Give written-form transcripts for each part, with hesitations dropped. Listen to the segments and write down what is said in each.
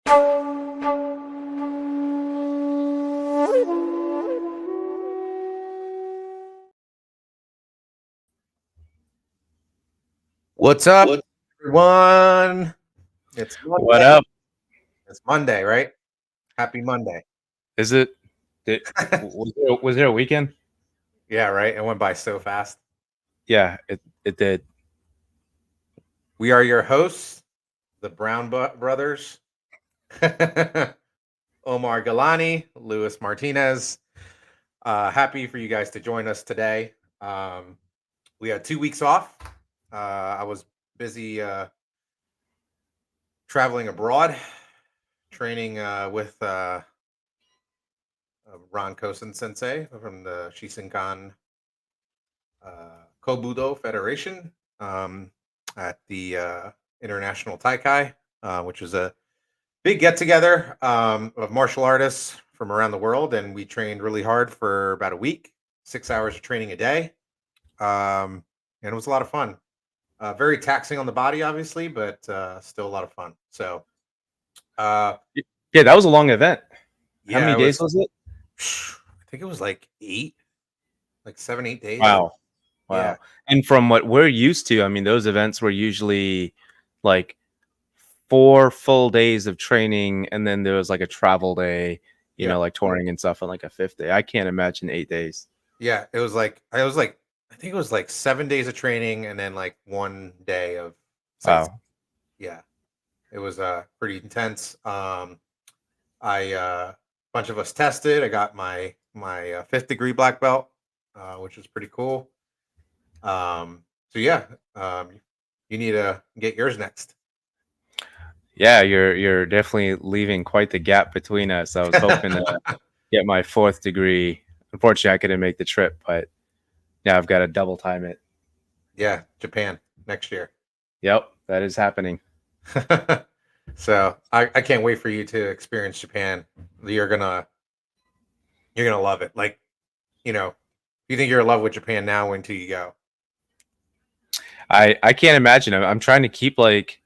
What's up, everyone? It's What Monday. up? It's Monday, right? Happy Monday. Is it? Was there a weekend? Yeah, right. It went by so fast. Yeah, it did. We are your hosts, the Brown Brothers, Omar Galani, Luis Martinez. Happy for you guys to join us today. We had 2 weeks off. I was busy traveling abroad, training with Ron Kosen Sensei from the Shisenkan Kobudo Federation at the International Taikai, which was a big get together of martial artists from around the world. And we trained really hard for about a week, 6 hours of training a day. And it was a lot of fun. Very taxing on the body, obviously, but still a lot of fun. So, Yeah, that was a long event. How yeah, many it days was, was it? I think it was like 7, 8 days. Wow. Yeah. Wow. And from what we're used to, I mean, those events were usually like 4 full days of training, and then there was like a travel day, Yeah. like touring and stuff on like a fifth day. I can't imagine 8 days. Yeah, I think it was like 7 days of training and then like 1 day of sightseeing. Wow. Yeah. It was pretty intense. I bunch of us tested. I got my fifth degree black belt, which was pretty cool. So yeah, you need to get yours next. Yeah, you're definitely leaving quite the gap between us. I was hoping to get my fourth degree. Unfortunately, I couldn't make the trip, but yeah, I've got to double time it. Yeah, Japan next year. Yep, that is happening. So I can't wait for you to experience Japan. You're gonna you're gonna love it. Like, you think you're in love with Japan now until you go. I can't imagine. I'm trying to keep like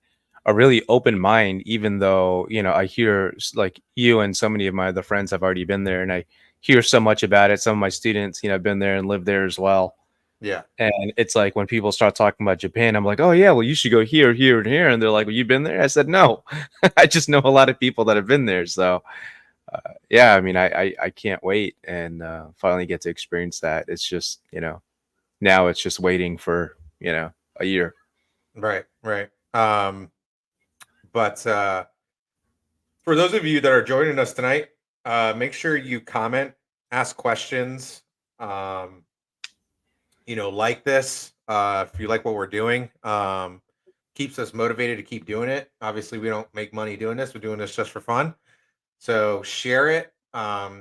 a really open mind, even though I hear like you and so many of my other friends have already been there, and I hear so much about it. Some of my students, have been there and lived there as well. Yeah. And it's like when people start talking about Japan, I'm like, oh yeah, well you should go here, here, and here, and they're like, well, you've been there? I said no. I just know a lot of people that have been there, so. Yeah, I mean, I can't wait and finally get to experience that. It's just, now it's just waiting for, a year. Right. Right. But for those of you that are joining us tonight, make sure you comment, ask questions. Um, like this. If you like what we're doing, keeps us motivated to keep doing it. Obviously, we don't make money doing this. We're doing this just for fun. So share it.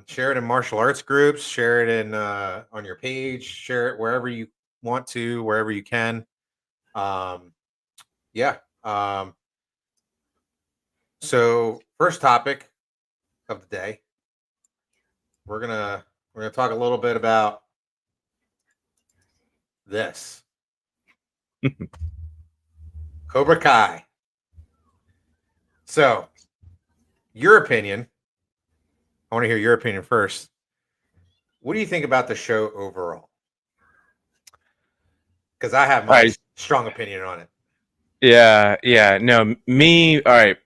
Share it in martial arts groups. Share it in on your page. Share it wherever you want to, wherever you can. Um, yeah. So first topic of the day, we're gonna talk a little bit about this Cobra Kai. So your opinion. I want to hear your opinion first. What do you think about the show overall? Because I have All my right. strong opinion on it. Yeah, yeah. No, me. All right.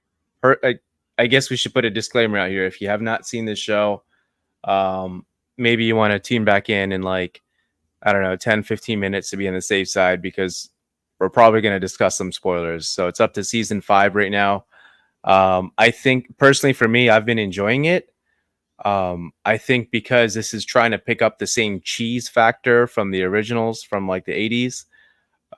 I guess we should put a disclaimer out here. If you have not seen this show, maybe you want to tune back in like, I don't know, 10, 15 minutes to be on the safe side because we're probably going to discuss some spoilers. So it's up to season 5 right now. I think personally for me, I've been enjoying it. I think because this is trying to pick up the same cheese factor from the originals from like the 80s.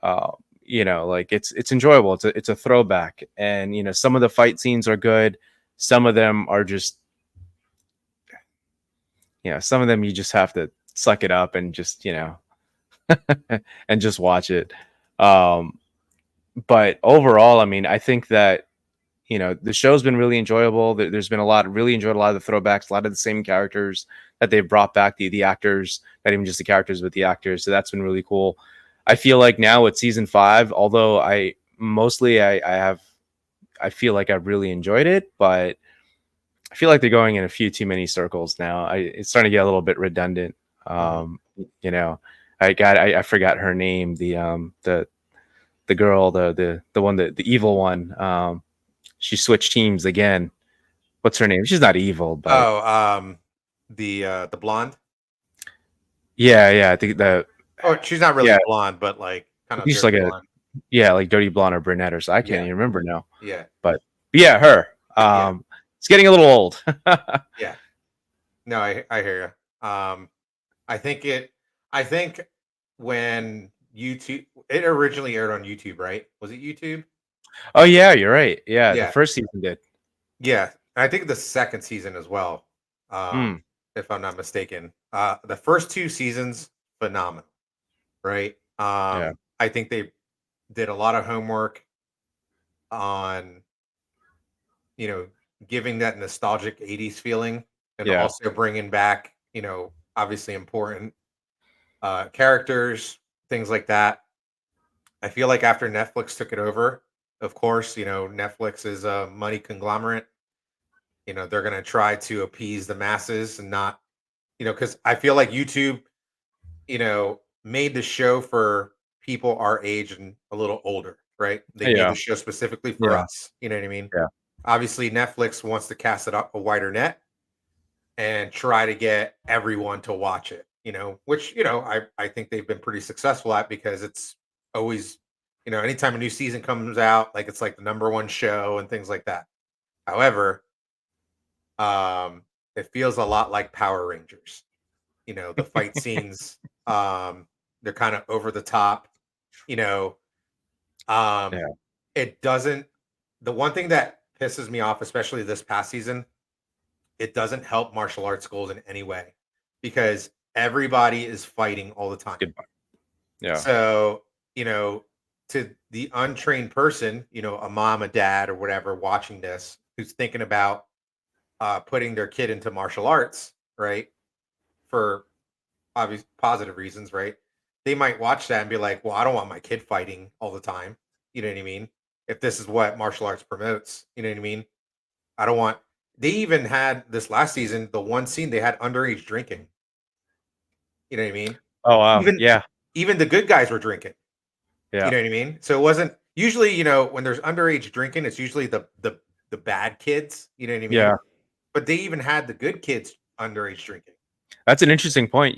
Uh, like it's enjoyable. It's a throwback, and some of the fight scenes are good. Some of them are just, some of them you just have to suck it up and just and just watch it. Um, but overall, I mean, I think that the show's been really enjoyable. There's been really enjoyed a lot of the throwbacks, a lot of the same characters that they've brought back, the actors, not even just the characters, but the actors. So that's been really cool. I feel like now with season 5, although I I feel like I really enjoyed it, but I feel like they're going in a few too many circles now. It's starting to get a little bit redundant. Mhm. You know, I forgot her name. The girl, the one, the evil one. She switched teams again. What's her name? She's not evil, but Oh, the blonde. yeah. I think the Oh, she's not really yeah, blonde, but like kind of she's like dirty a blonde. like dirty blonde or brunette or so. I can't Yeah, even remember now. yeah, But yeah, her. yeah, It's getting a little old. yeah. No, I hear you. I think it. I think when YouTube, it originally aired on YouTube, right? Was it YouTube? Oh yeah, you're right. Yeah, the Yeah, first season did. yeah. I think the second season as well, Mm, if I'm not mistaken. The first two seasons, phenomenal, right? yeah, I think they did a lot of homework on, you know, giving that nostalgic 80s feeling and yeah, also bringing back, obviously important characters, things like that. I feel like after Netflix took it over, of course, Netflix is a money conglomerate. They're going to try to appease the masses and not, because I feel like YouTube, made the show for people our age and a little older, right? They made yeah, the show specifically for yeah, us. You know what I mean? yeah. Obviously, Netflix wants to cast it up a wider net and try to get everyone to watch it, which, I think they've been pretty successful at because it's always, anytime a new season comes out, like it's like the number one show and things like that. However, um, it feels a lot like Power Rangers. The fight scenes, they're kind of over the top, you know. Um, Yeah. it doesn't the one thing that pisses me off, especially this past season, it doesn't help martial arts schools in any way because everybody is fighting all the time. Good. Yeah. So, you know, to the untrained person, a mom, a dad, or whatever watching this who's thinking about putting their kid into martial arts, right? For obvious positive reasons, right? They might watch that and be like, well, I don't want my kid fighting all the time. You know what I mean? If this is what martial arts promotes, you know what I mean? I don't want they even had this last season, the one scene they had underage drinking. You know what I mean? Oh wow. Even Yeah. even the good guys were drinking. You Yeah. know what I mean? So it wasn't usually, when there's underage drinking, it's usually the bad kids, you know what I mean? Yeah. But they even had the good kids underage drinking. That's an interesting point.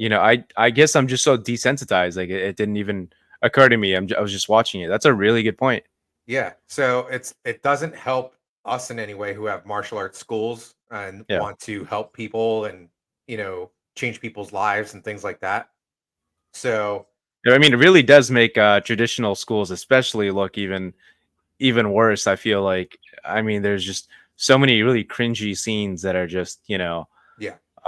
I guess I'm just so desensitized. Like it didn't even occur to me. I was just watching it. That's a really good point. Yeah. So it doesn't help us in any way who have martial arts schools and Yeah. want to help people and, change people's lives and things like that. So I mean, it really does make traditional schools, especially, look even worse. I feel like. I mean, there's just so many really cringy scenes that are just yeah.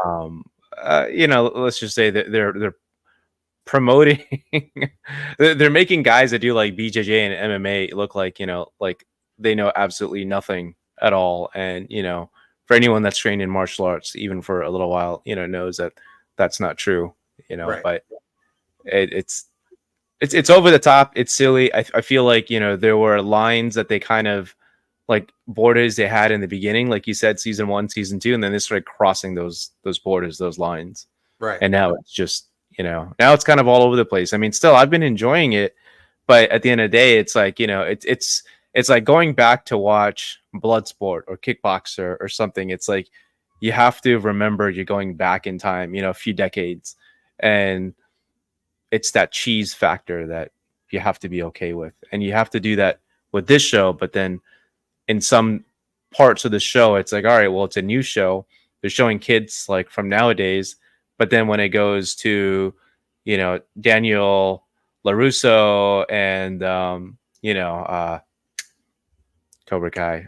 um, let's just say that they're promoting they're making guys that do like BJJ and MMA look like like they know absolutely nothing at all. And for anyone that's trained in martial arts even for a little while knows that that's not true. Right. But it's over the top, it's silly. I feel like there were lines that they kind of like borders they had in the beginning, like you said, season 1, season 2, and then they started crossing those borders, those lines. Right. And now it's just now it's kind of all over the place. I mean, still I've been enjoying it, but at the end of the day it's like it's like going back to watch Bloodsport or Kickboxer or something. It's like you have to remember you're going back in time, a few decades, and it's that cheese factor that you have to be okay with, and you have to do that with this show. But then in some parts of the show it's like, all right, well, it's a new show, they're showing kids like from nowadays, but then when it goes to Daniel LaRusso and Cobra Kai,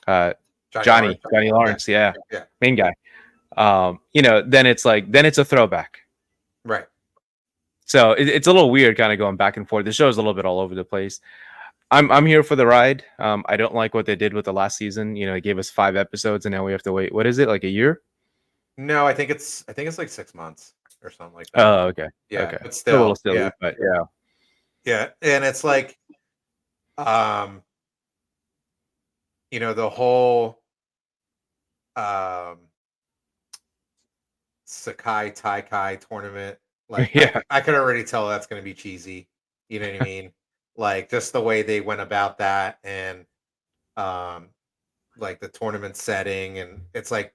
uh Johnny Lawrence. Johnny Yeah. Lawrence, yeah, Yeah. main guy, then it's like then it's a throwback. Right. So it's a little weird kind of going back and forth. The show is a little bit all over the place. I'm here for the ride. I don't like what they did with the last season. They gave us 5 episodes, and now we have to wait. What is it, like a year? No, I think it's like 6 months or something like that. Oh, okay, Yeah, okay. but A little still, silly, yeah, but yeah, yeah. And it's like, um, the whole um Sakai Taikai tournament, like Yeah. I could already tell that's going to be cheesy. You know what I mean? Like just the way they went about that, and um like the tournament setting, and it's like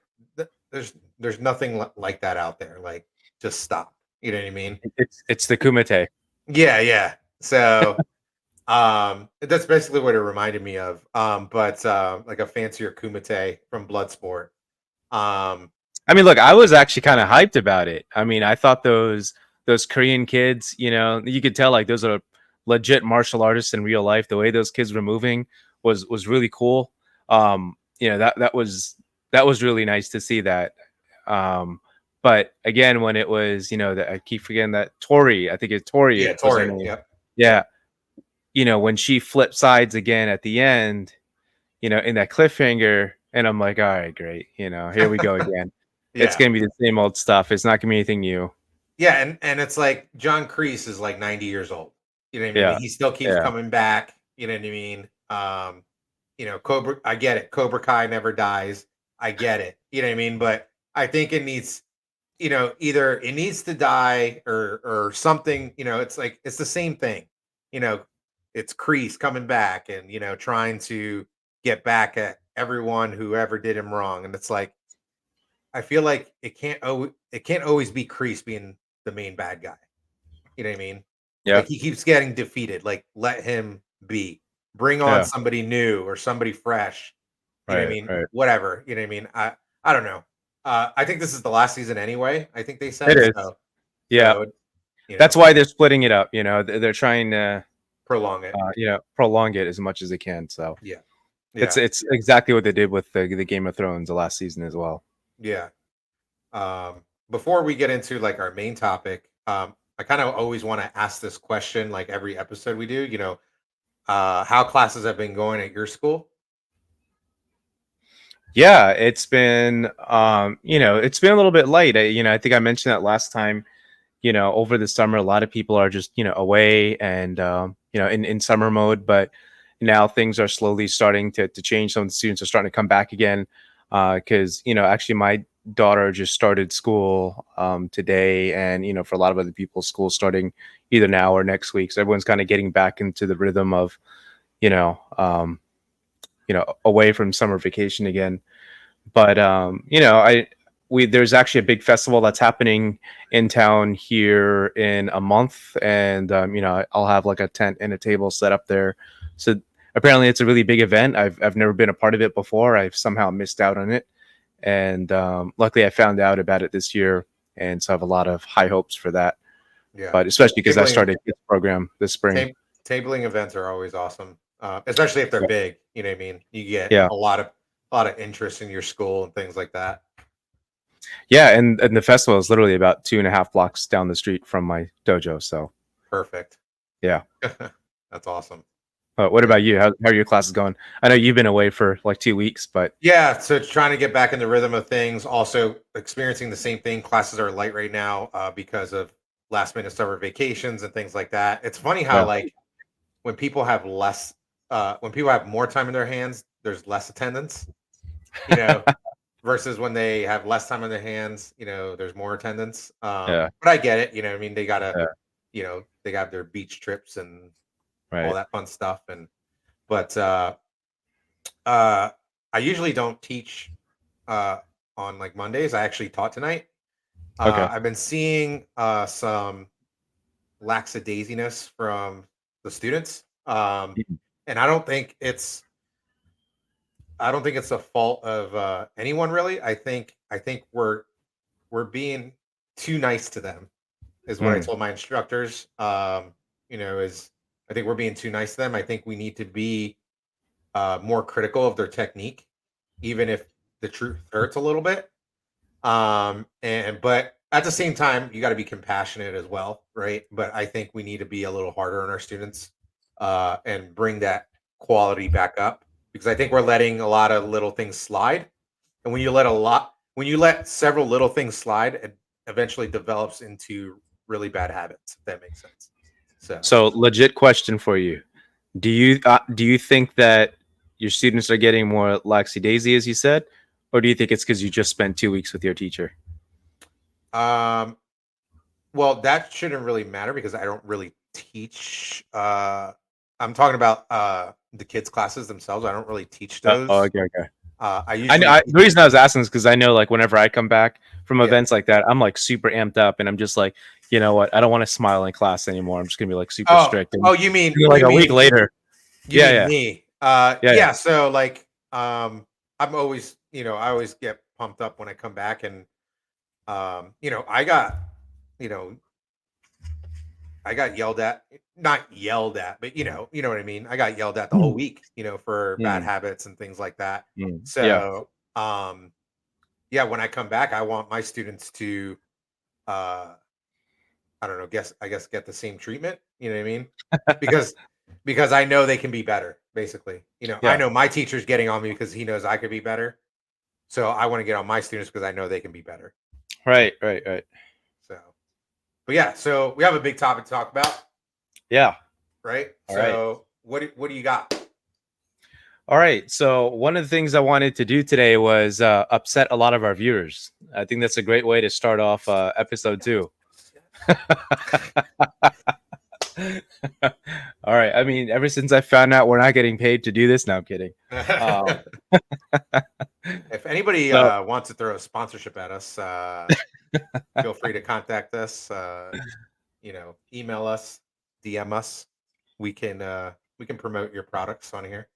there's nothing like that out there. Like just stop. You know what I mean? It's the Kumite. Yeah, yeah. So that's basically what it reminded me of. But like a fancier kumite from Bloodsport. Um I mean, look, I was actually kind of hyped about it. I mean, I thought those Korean kids, you could tell like those are legit martial artists in real life. The way those kids were moving was really cool. That was really nice to see that. But again, when it was, that I keep forgetting that Tori, I think it's Tori yeah, was her Tori. name. Yep. Yeah, when she flipped sides again at the end, in that cliffhanger, and I'm like, all right, great. Here we go again. It's Yeah. gonna be the same old stuff. It's not gonna be anything new. Yeah, and it's like John Kreese is like 90 years old. You know what I mean? Yeah, He still keeps yeah, coming back. You know what I mean? Cobra. I get it. Cobra Kai never dies. I get it. You know what I mean? But I think it needs, either it needs to die or something. It's like it's the same thing. You know, it's Kreese coming back and trying to get back at everyone who ever did him wrong. And it's like I feel like it can't always be Kreese being the main bad guy. You know what I mean? yeah, Like he keeps getting defeated. Like let him be. Bring on yeah. somebody new or somebody fresh. You know what I Right, mean? right. Whatever. You know what I mean? I don't know. I think this is the last season anyway. I think they It said is. so. Yeah, So that's why they're splitting it up. They're trying to, prolong it. prolong it as much as they can. So Yeah. it's Yeah. it's exactly what they did with the Game of Thrones the last season as well. Yeah. Before we get into like our main topic, I kind of always want to ask this question like every episode we do. How classes have been going at your school? Yeah, it's been a little bit light. I think I mentioned that last time. Over the summer, a lot of people are just, away and, in summer mode. But now things are slowly starting to change. Some of the students are starting to come back again. Because, actually, my daughter just started school today. And, for a lot of other people, school starting either now or next week. So everyone's kind of getting back into the rhythm of, you know, um, away from summer vacation again. But I we there's actually a big festival that's happening in town here in a month, and I'll have like a tent and a table set up there. So apparently it's a really big event. I've never been a part of it before. I've somehow missed out on it, and luckily I found out about it this year, and so I have a lot of high hopes for that. Yeah. But especially because I Tabling started this program this spring. tabling events are always awesome. Especially if they're Yeah, big, you know what I mean? You get yeah, a lot of interest in your school and things like that. yeah. And the festival is literally about 2.5 blocks down the street from my dojo. So Perfect. yeah. That's awesome. What about you? How are your classes going? I know you've been away for like 2 weeks, but Yeah, so trying to get back in the rhythm of things. Also experiencing the same thing. Classes are light right now because of last minute summer vacations and things like that. It's funny how yeah, like when people have when people have more time in their hands, there's less attendance. You know, versus when they have less time on their hands, there's more attendance. yeah, But I get it. I mean, they gotta, yeah, they got their beach trips and all right. that fun stuff. But I usually don't teach uh, on like Mondays. I actually taught tonight. Okay. I've been seeing some lackadaisiness from the students, Mhm. and I don't think it's a fault of anyone really. I think we're being too nice to them is what I Mm, told my instructors. Is I think we're being too nice to them. I think we need to be more critical of their technique, even if the truth hurts a little bit. But at the same time, you got to be compassionate as well, right? But I think we need to be a little harder on our students and bring that quality back up because I think we're letting a lot of little things slide. And when you let several little things slide, it eventually develops into really bad habits. If that makes sense. So so legit question for you. Do you think that your students are getting more laxy-daisy, as you said, or do you think it's because you just spent 2 weeks with your teacher? Well, that shouldn't really matter because I don't really teach. I'm talking about the kids' classes themselves. I don't really teach Oh, those. okay, okay. I I know. usually teach. The reason I was asking is because I know, like, whenever I come back from Yeah. events like that, I'm like super amped up, and I'm just like, you know what? I don't want to smile in class anymore. I'm just gonna be like super Oh, strict. And oh, you mean like a week later, you yeah, mean yeah, me? yeah, yeah. Yeah. So like, I'm always, I always get pumped up when I come back, and I got, you know, I got yelled at, not yelled at, but you know what I mean. I got yelled at the whole Mm, week, for bad mm, habits and things like that. yeah. So, yeah, when I come back, I want my students to, uh, I don't know, I guess get the same treatment. You know what I mean? Because I know they can be better. Basically, I Yeah. know my teacher's getting on me because he knows I could be better. So I want to get on my students because I know they can be better. Right, right, right. So, but yeah, so we have a big topic to talk about, Yeah. right? All right. So what do you got? All right. So one of the things I wanted to do today was upset a lot of our viewers. I think that's a great way to start off episode 2. All right. I mean, ever since I found out we're not getting paid to do this, no, I'm kidding. Um, If anybody so wants to throw a sponsorship at us, feel free to contact us. Email us, DM us. We can promote your products on here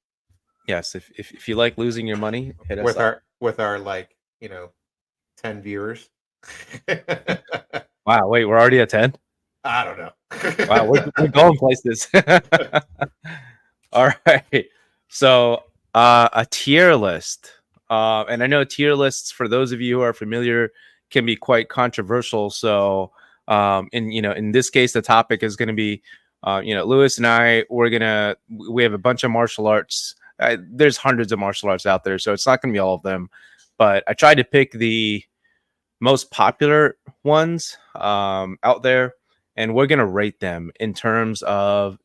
yes, if you like losing your money, hit us up. with our like 10 viewers. Wow. Wait, we're already at 10. I don't know. Wow, we're going places. All right. So a tier list. And I know tier lists, for those of you who are familiar, can be quite controversial. So in this case, the topic is going to be, Lewis and I, we have a bunch of martial arts. There's hundreds of martial arts out there, so it's not going to be all of them. But I tried to pick the most popular ones out there, and we're going to rate them in terms of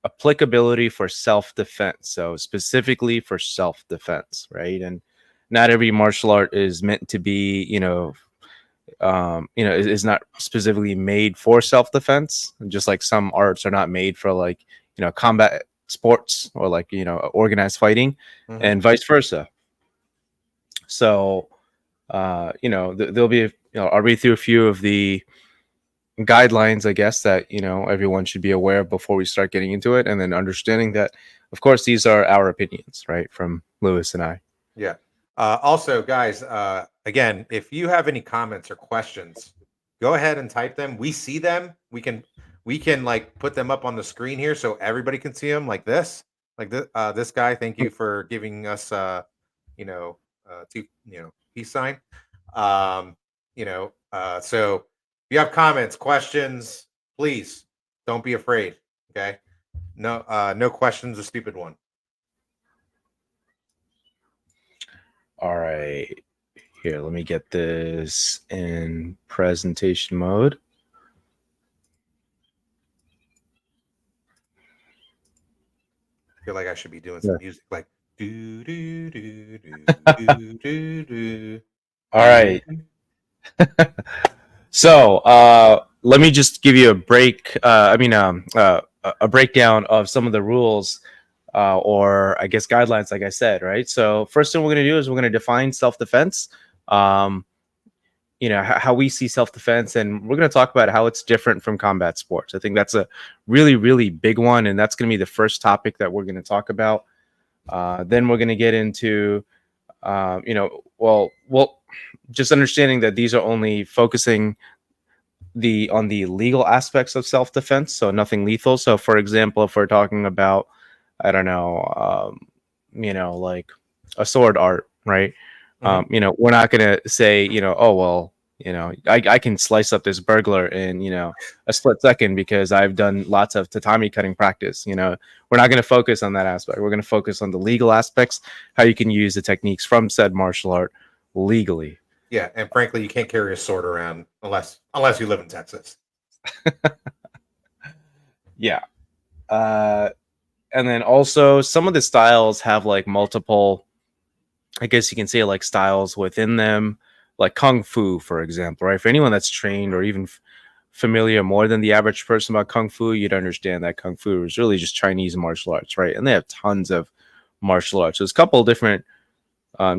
applicability for self-defense. So specifically for self-defense, right? And not every martial art is meant to be, is not specifically made for self-defense. Just like some arts are not made for, like, combat sports or, like, organized fighting, Mhm. and vice versa. So there'll be I'll read through a few of the guidelines, I guess, that everyone should be aware of before we start getting into it, and then understanding that, of course, these are our opinions, right, from Lewis and I. Yeah. Also, guys, again, if you have any comments or questions, go ahead and type them. We see them. We can like put them up on the screen here so everybody can see them, like this. Like this guy, thank you for giving us peace sign. So if you have comments, questions, please don't be afraid. Okay. No questions a stupid one. All right, here, let me get this in presentation mode. I feel like I should be doing Yeah. some music like do do do do do do do. All right. So let me just give you a breakdown of some of the rules, or I guess guidelines, like I said, right? So first thing we're going to do is we're going to define self-defense, um, how we see self-defense, and we're going to talk about how it's different from combat sports. I think that's a really, really big one, and that's going to be the first topic that we're going to talk about. Then we're going to get into, just understanding that these are only focusing on the legal aspects of self-defense, so nothing lethal. So for example, if we're talking about, I don't know, like a sword art, right? Mhm. We're not going to say, oh well, I can slice up this burglar in a split second because I've done lots of tatami cutting practice. We're not going to focus on that aspect. We're going to focus on the legal aspects, how you can use the techniques from said martial art legally. Yeah, and frankly, you can't carry a sword around unless you live in Texas. Yeah. Uh, and then also some of the styles have like multiple, I guess you can say, like styles within them, like kung fu, for example, right? For anyone that's trained or even familiar more than the average person about kung fu, you'd understand that kung fu is really just Chinese martial arts, right? And they have tons of martial arts. So there's a couple of different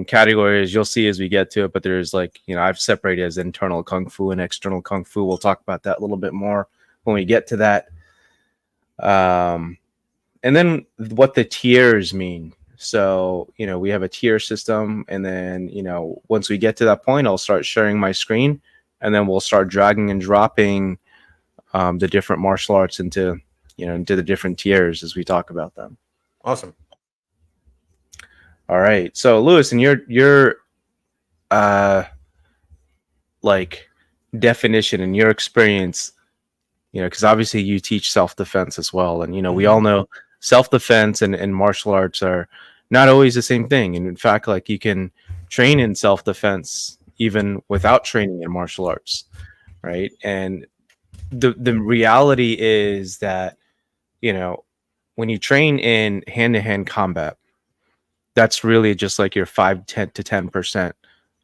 categories you'll see as we get to it, but there's like, I've separated as internal kung fu and external kung fu. We'll talk about that a little bit more when we get to that. And then what the tiers mean. So, we have a tier system, and then, once we get to that point, I'll start sharing my screen, and then we'll start dragging and dropping the different martial arts into the different tiers as we talk about them. Awesome. All right. So, Lewis, in your like definition and your experience, because obviously you teach self-defense as well, and we all know self-defense and martial arts are not always the same thing. And in fact, like, you can train in self-defense even without training in martial arts, right? And the reality is that, when you train in hand-to-hand combat, that's really just like your 5 to 10%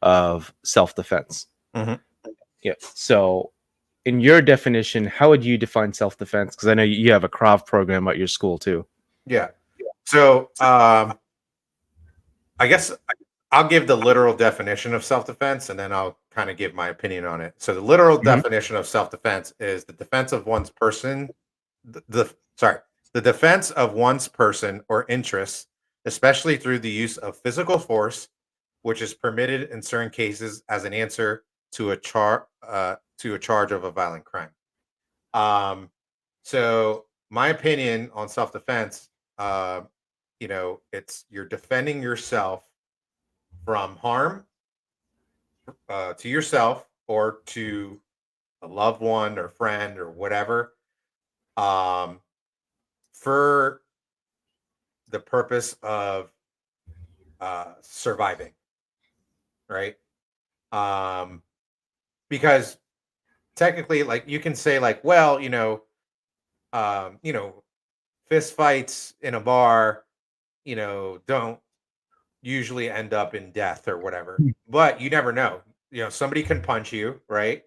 of self-defense. Mm-hmm. Yeah. So in your definition, how would you define self-defense? Because I know you have a Krav program at your school too. Yeah. So I guess I'll give the literal definition of self-defense, and then I'll kind of give my opinion on it. So the literal definition of self-defense is the defense of one's person, the defense of one's person or interests, especially through the use of physical force, which is permitted in certain cases as an answer to a charge of a violent crime. So my opinion on self-defense, it's you're defending yourself from harm to yourself or to a loved one or friend or whatever, for the purpose of surviving, right? Because technically, like, you can say, like, well, fist fights in a bar, don't usually end up in death or whatever, but you never know. Somebody can punch you, right?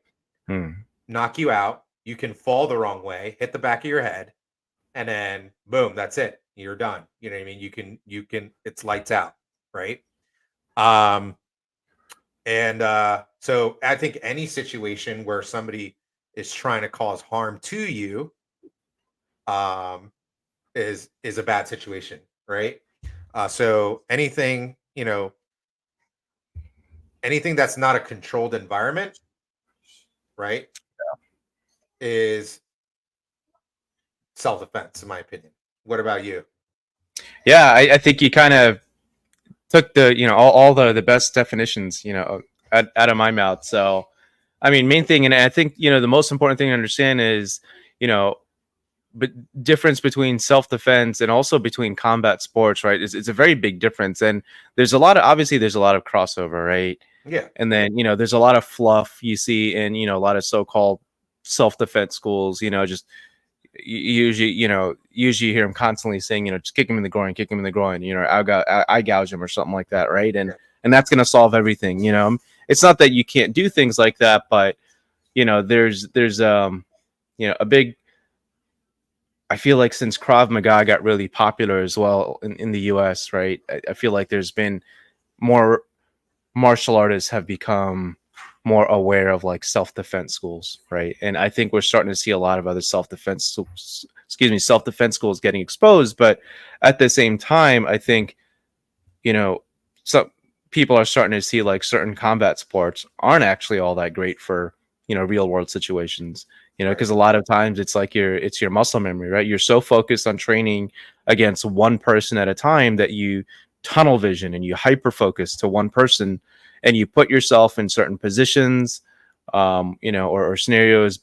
Knock you out. You can fall the wrong way, hit the back of your head, and then boom, that's it. You're done. You know what I mean? You can, it's lights out, right? So I think any situation where somebody is trying to cause harm to you, is a bad situation, right? So anything that's not a controlled environment, right, is self-defense, in my opinion. What about you? Yeah, I think you kind of took the all the best definitions out of my mouth. So, I mean, main thing, and I think the most important thing to understand is but difference between self-defense and also between combat sports, right? It's a very big difference, and there's a lot of crossover, right? Yeah. And then there's a lot of fluff you see in a lot of so-called self-defense schools. Just usually you hear him constantly saying just kick him in the groin, I gouge him or something like that, right? And that's going to solve everything. It's not that you can't do things like that, but there's a big, I feel like since Krav Maga got really popular as well in the US, right? I feel like there's been more martial artists have become more aware of like self-defense schools, right? And I think we're starting to see a lot of other self-defense schools getting exposed. But at the same time, I think, some people are starting to see like certain combat sports aren't actually all that great for, real world situations. Because a lot of times it's like it's your muscle memory, right? You're so focused on training against one person at a time that you tunnel vision and you hyper focus to one person, and you put yourself in certain positions, or scenarios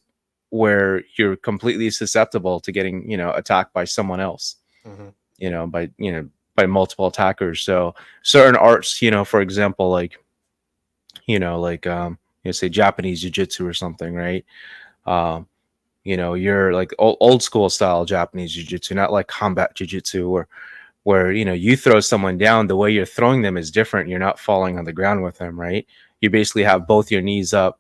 where you're completely susceptible to getting, attacked by someone else, by multiple attackers. So certain arts, for example, like, say Japanese jiu-jitsu or something, right? you're like old school style Japanese jiu-jitsu, not like combat jiu-jitsu where you throw someone down, the way you're throwing them is different. You're not falling on the ground with them, right? You basically have both your knees up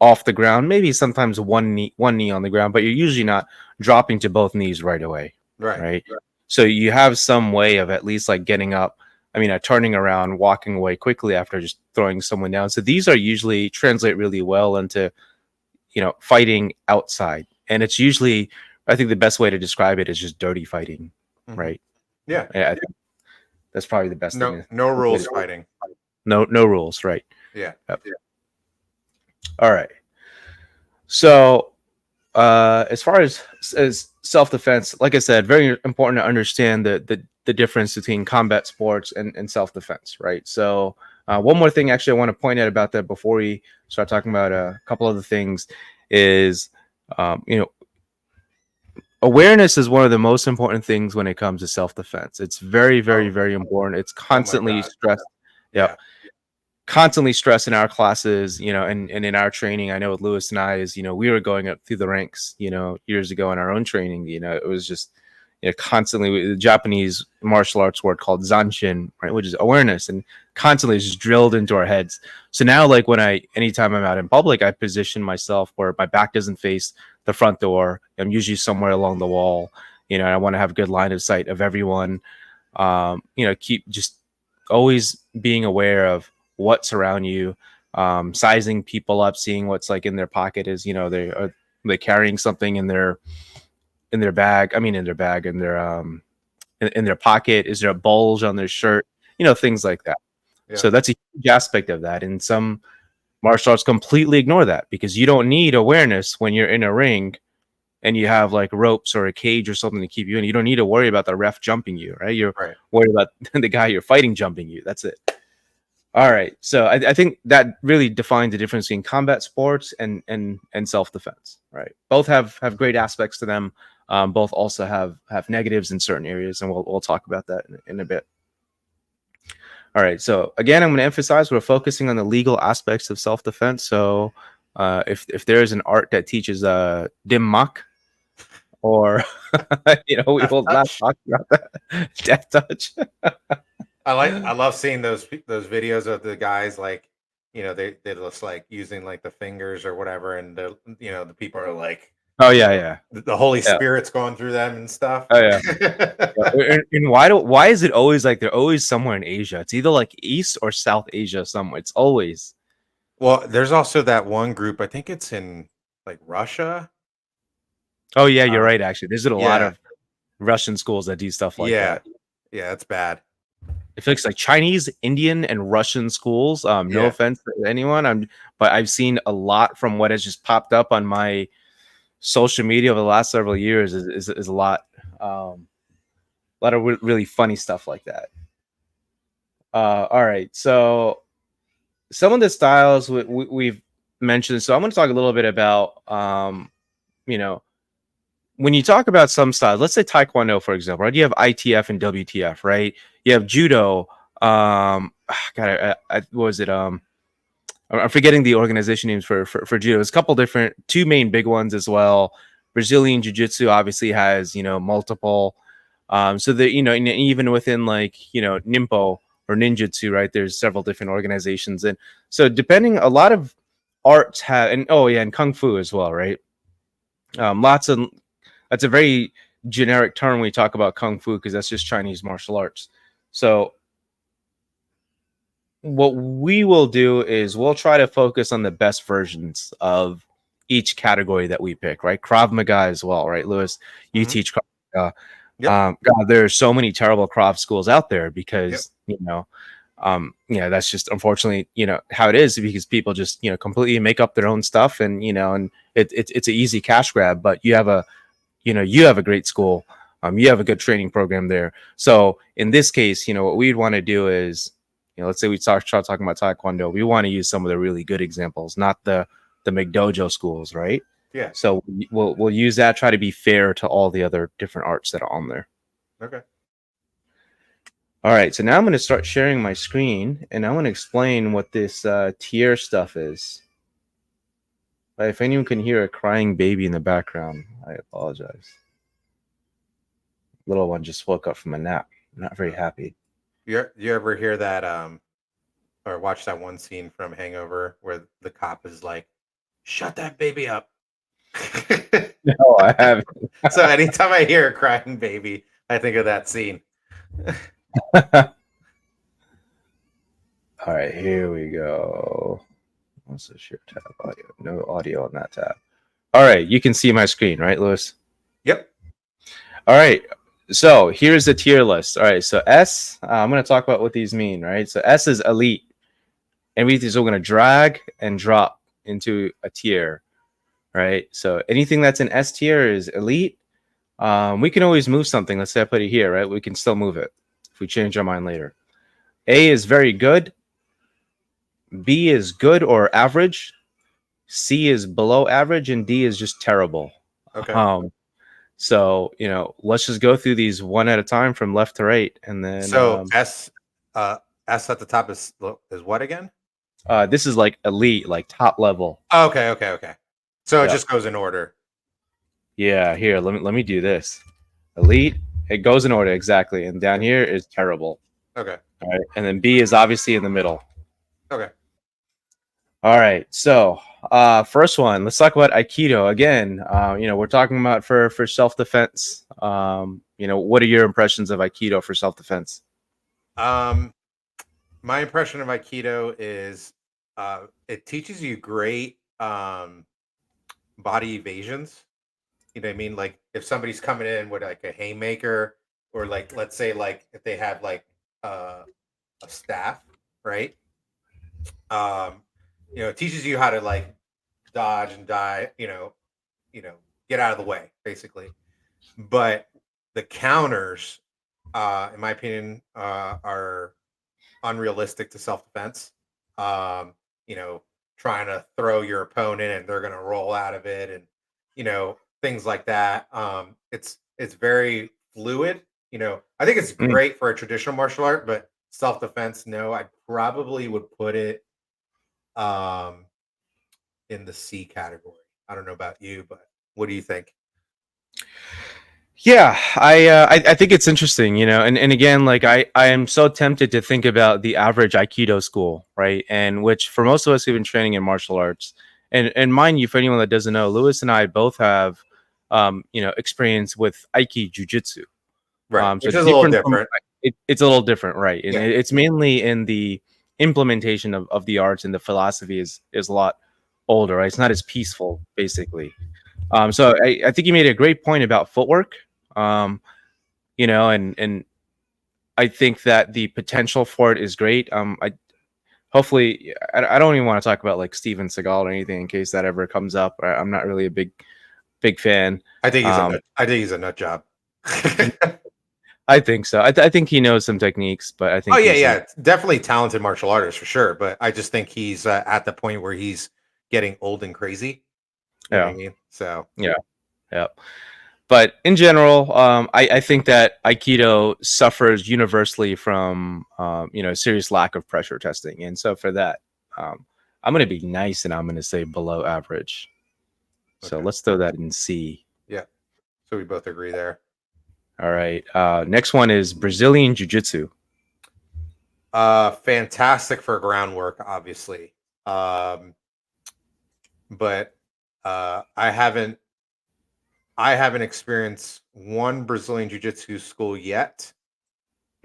off the ground, maybe sometimes one knee on the ground, but you're usually not dropping to both knees right away, Right. right? So you have some way of at least like getting up, turning around, walking away quickly after just throwing someone down. So these are usually translate really well into fighting outside, and it's usually, I think the best way to describe it is just dirty fighting, right? Yeah. I think that's probably the best thing. No rules fighting. No rules, right? Yeah. Yep. All right. So as far as self-defense, like I said, very important to understand the difference between combat sports and self-defense, right? So one more thing actually I want to point out about that before we start talking about a couple other things is awareness is one of the most important things when it comes to self-defense. It's very, very, very important. It's constantly stressed. Yeah. Constantly stressed in our classes, and in our training. I know with Lewis and I is, we were going up through the ranks, years ago in our own training. It was just, constantly the Japanese martial arts word called zanshin, right, which is awareness, and constantly just drilled into our heads. So now, like anytime I'm out in public, I position myself where my back doesn't face the front door. I'm usually somewhere along the wall. I want to have good line of sight of everyone. Keep just always being aware of what's around you, sizing people up, seeing what's like in their pocket. Is they carrying something in their bag? In their pocket. Is there a bulge on their shirt? Things like that. Yeah. So that's a huge aspect of that, and some martial arts completely ignore that because you don't need awareness when you're in a ring and you have like ropes or a cage or something to keep you in. You don't need to worry about the ref jumping you, right? You're worried about the guy you're fighting jumping you. That's it. All right. So I think that really defines the difference between combat sports and self-defense, right? Both have great aspects to them. Both also have negatives in certain areas, and we'll talk about that in a bit. All right. So again, I'm going to emphasize we're focusing on the legal aspects of self-defense. So if there is an art that teaches dim-mak, or we will not talk about that. Death touch. I love seeing those videos of the guys like, they just like using like the fingers or whatever, and the people are like, oh yeah, the Holy Spirit's going through them and stuff. Oh yeah. And why is it always like they're always somewhere in Asia? It's either like East or South Asia somewhere. It's always. Well, there's also that one group, I think it's in like Russia. Oh yeah, you're right. Actually, there's a lot of Russian schools that do stuff like that. Yeah, it's bad. It feels like Chinese, Indian, and Russian schools. No offense to anyone, but I've seen a lot from what has just popped up on my social media over the last several years. Is a lot. A lot of really funny stuff like that. All right, so some of the styles we've mentioned. So I'm going to talk a little bit about, when you talk about some styles, let's say Taekwondo, for example, right? You have ITF and WTF, right? You have Judo. God, what was it? I'm forgetting the organization names for Judo. There's a couple different, two main big ones as well. Brazilian Jiu-Jitsu obviously has, multiple. So that, even within like, Nimpo or ninjutsu, right? There's several different organizations. And so depending, a lot of arts have, and Kung Fu as well, right? That's a very generic term when we talk about Kung Fu because that's just Chinese martial arts. So what we will do is we'll try to focus on the best versions of each category that we pick, right? Krav Maga as well, right, Lewis? You teach Krav Maga. Yep. God, there are so many terrible Krav schools out there because that's just unfortunately how it is, because people just completely make up their own stuff, and and it's an easy cash grab. But you have a great school, you have a good training program there. So in this case, what we'd want to do is, let's say we start talking about Taekwondo, we want to use some of the really good examples, not the McDojo schools, right? Yeah. So we'll use that, try to be fair to all the other different arts that are on there. Okay. All right, so now I'm going to start sharing my screen, and I want to explain what this tier stuff is. If anyone can hear a crying baby in the background, I apologize. Little one just woke up from a nap. I'm not very happy. You ever hear that or watch that one scene from Hangover where the cop is like, "Shut that baby up." No, I haven't. So anytime I hear a crying baby, I think of that scene. All right, here we go. What's the share tab audio? No audio on that tab. All right, you can see my screen, right, Lewis? Yep. All right. So here's the tier list. All right. So S, I'm going to talk about what these mean, right? So S is elite. And we're going to drag and drop into a tier, right? So anything that's in S tier is elite. We can always move something. Let's say I put it here, right? We can still move it if we change our mind later. A is very good. B is good or average. C is below average. And D is just terrible. Okay. So, let's just go through these one at a time from left to right. And then So S at the top is what again? this is like elite, like top level. Okay. So it Yeah. just goes in order. Yeah, here, let me do this. Elite, it goes in order exactly. And down here is terrible. Okay. All right. And then B is obviously in the middle. Okay. All right. So first one, let's talk about Aikido again. We're talking about for self-defense. What are your impressions of Aikido for self-defense? My impression of Aikido is it teaches you great body evasions. You know what I mean? Like if somebody's coming in with like a haymaker, or like let's say like if they have like a staff, right? Um, it teaches you how to like dodge and die, get out of the way, basically. But the counters, in my opinion, are unrealistic to self defense. Um, you know, trying to throw your opponent and they're gonna roll out of it, and things like that. It's very fluid. I think it's Mm. great for a traditional martial art, but self defense, no, I probably would put it um in the C category. I don't know about you, but what do you think? Yeah, I think it's interesting, and again, like I am so tempted to think about the average Aikido school, right? And which for most of us who've been training in martial arts, and mind you, for anyone that doesn't know, Lewis and I both have, experience with Aiki Jujitsu. Right, So which is a little different from different. it's a little different, right? And Yeah. it's mainly in the implementation of the arts, and the philosophy is a lot older, right? It's not as peaceful, basically. So I think you made a great point about footwork. Um, and I think that the potential for it is great. I don't even want to talk about like Steven Seagal or anything in case that ever comes up. I'm not really a big fan. I think he's a nut job. I think so. I think he knows some techniques, but I Oh think yeah, he's yeah, definitely talented martial artist for sure. But I just think he's at the point where he's getting old and crazy. You know what yeah, I mean? So yeah, yeah. But in general, I think that Aikido suffers universally from serious lack of pressure testing, and so for that, I'm going to be nice and I'm going to say below average. So okay, let's throw that in C. yeah. So we both agree there. All right. Next one is Brazilian Jiu Jitsu. Fantastic for groundwork, obviously. Um, but I haven't experienced one Brazilian Jiu Jitsu school yet.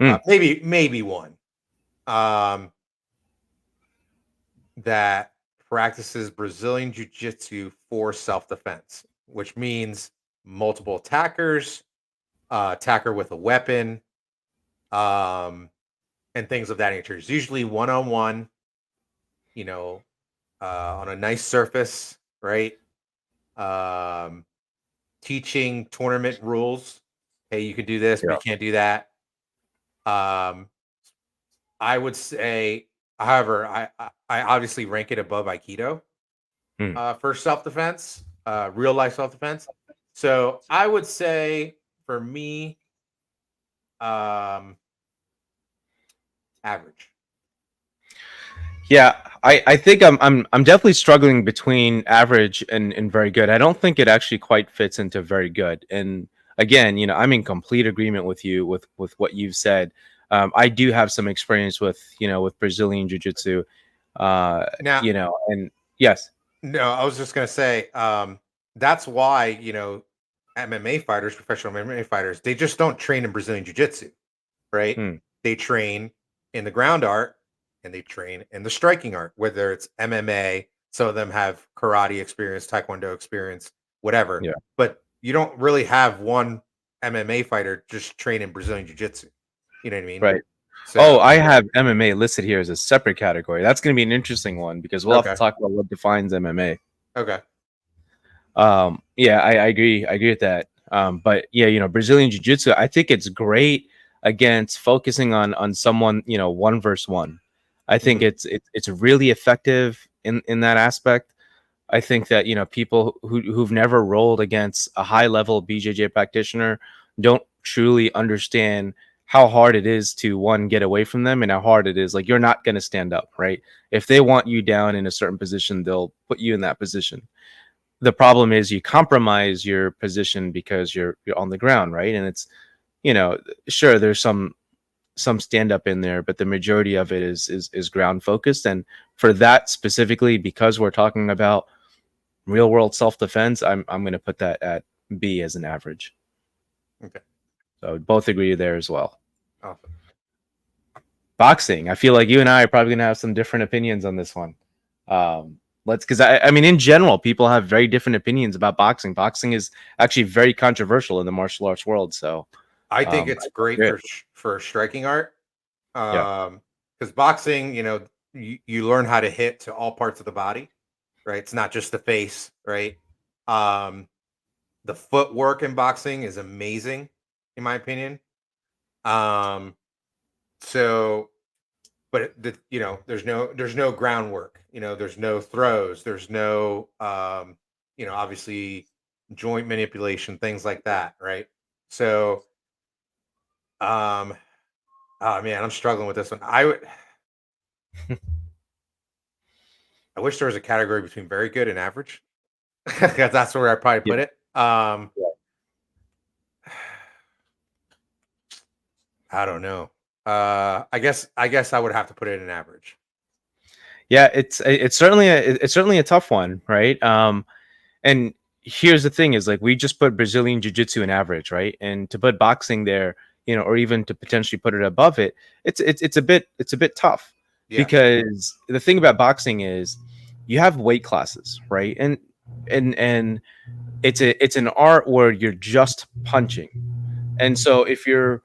Mm, Maybe one. Um, that practices Brazilian Jiu Jitsu for self defense, which means multiple attackers, attacker with a weapon, um, and things of that nature. It's usually one on one, you know, on a nice surface, right? Um, Teaching tournament rules. Hey, you can do this, but yeah. you can't do that. Um, I would say, however, I obviously rank it above Aikido Mm. for self defense, real life self defense. So I would say for me, um, average. Yeah. I think I'm definitely struggling between average and very good. I don't think it actually quite fits into very good. And again, I'm in complete agreement with you with what you've said. I do have some experience with Brazilian jiu-jitsu. Now, And yes. no, I was just gonna say, that's why MMA fighters, professional MMA fighters, they just don't train in Brazilian Jiu-Jitsu, right? Hmm, They train in the ground art and they train in the striking art, whether it's MMA. Some of them have karate experience, taekwondo experience, whatever. yeah, But you don't really have one MMA fighter just train in Brazilian Jiu-Jitsu. You know what I mean? right. Oh, So I have MMA listed here as a separate category. That's going to be an interesting one because we'll have to okay, talk about what defines MMA. okay, Yeah, I agree. I agree with that. But yeah, Brazilian jiu-jitsu, I think it's great against focusing on someone, one versus one. I think mhm, it's really effective in that aspect. I think that people who've never rolled against a high level BJJ practitioner don't truly understand how hard it is to one get away from them and how hard it is. Like you're not going to stand up, right? If they want you down in a certain position, they'll put you in that position. The problem is you compromise your position because you're on the ground, right? And it's sure there's some stand up in there, but the majority of it is ground focused. And for that specifically, because we're talking about real world self defense, I'm going to put that at B as an average. okay, So both agree there as well. awesome. Boxing, I feel like you and I are probably going to have some different opinions on this one. Let's because I mean in general people have very different opinions about boxing. Boxing is actually very controversial in the martial arts world. So I think it's I great agree. for striking art. Yeah, Because boxing, you learn how to hit to all parts of the body, right? It's not just the face, right? Um, the footwork in boxing is amazing, in my opinion. Um, so, but there's no groundwork. There's no throws. There's no, obviously joint manipulation, things like that, right? So, um, oh man, I'm struggling with this one. I wish there was a category between very good and average. 'Cause that's where I probably yeah, put it. I don't know. I guess I would have to put it in average. yeah. It's certainly a tough one, right? And here's the thing: is like we just put Brazilian Jiu Jitsu in average, right? And to put boxing there, or even to potentially put it above it, it's a bit tough Yeah. because the thing about boxing is you have weight classes, right? And it's an art where you're just punching. And so if you're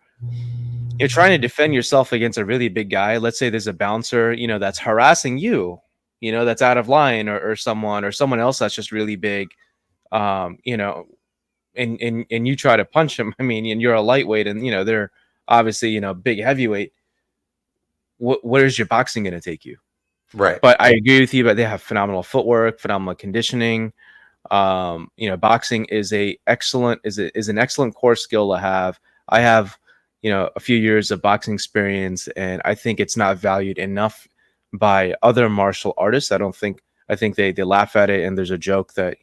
trying to defend yourself against a really big guy, let's say there's a bouncer, that's harassing you, that's out of line, or someone else that's just really big, um, you know, and you try to punch him. I mean, and you're a lightweight, and they're obviously big heavyweight. Where's your boxing going to take you? Right. But I agree with you. But they have phenomenal footwork, phenomenal conditioning. Boxing is an excellent core skill to have. I have a few years of boxing experience, and I think it's not valued enough by other martial artists. I think they laugh at it, and there's a joke that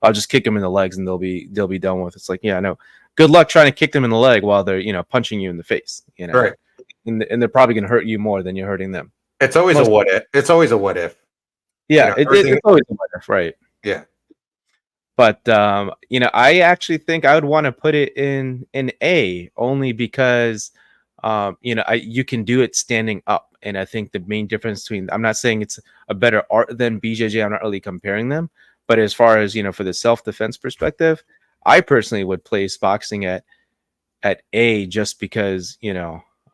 I'll just kick them in the legs and they'll be done with. It's like, yeah, no, good luck trying to kick them in the leg while they're punching you in the face, Right. and they're probably going to hurt you more than you're hurting them. It's always a Most, what if. It's always a what if. yeah, it's Everything. always a matter, right? Yeah. But I actually think I would want to put it in A only because you can do it standing up, and I think the main difference between, I'm not saying it's a better art than BJJ. I'm not really comparing them, but as far as for the self defense perspective, I personally would place boxing at A just because you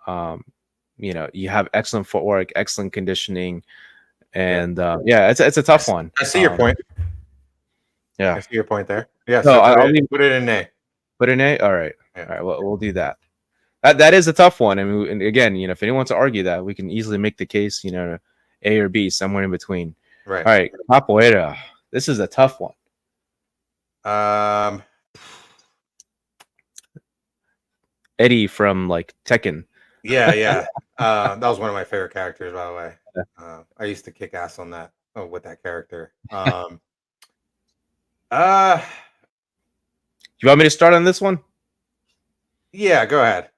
have excellent footwork, excellent conditioning, Yeah. and yeah, it's a I, tough s- one. I see your point. I Yeah, see your point there. Yeah. so So put I'll it leave. put it in A. Put an A. All right. Yeah. All right. Well, we'll do that. That is a tough one. I mean, and again, if anyone wants to argue that, we can easily make the case, A or B, somewhere in between. Right. All right, capoeira. This is a tough one. Um. Eddie from like Tekken. Yeah. Yeah. That was one of my favorite characters, by the way. I used to kick ass on that with that character. Uh, You want me to start on this one? yeah, go ahead.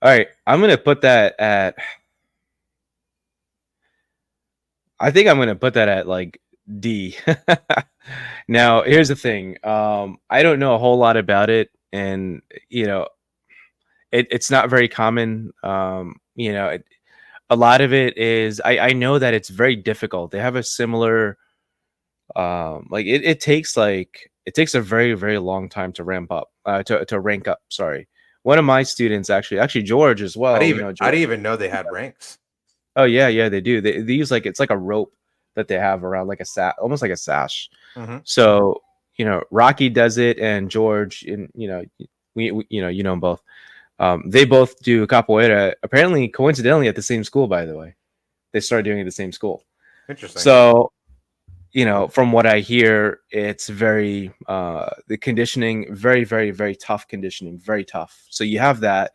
All right, I'm gonna put that at. I think I'm gonna put that at like D. Now, here's the thing. I don't know a whole lot about it, and you know, it's not very common. A lot of it is I know that it's very difficult. They have a similar like it takes a very very long time to ramp up to rank up. Sorry, one of my students actually George as well. I George. didn't even know they had ranks. Oh yeah, they do. They use like it's like a rope that they have around like almost like a sash. Hmm. So Rocky does it, and George, and we you know them both. They both do capoeira. Apparently, coincidentally, at the same school. By the way, they started doing it at the same school. Interesting. So from what I hear, it's very the conditioning, very very very tough conditioning, very tough. So you have that.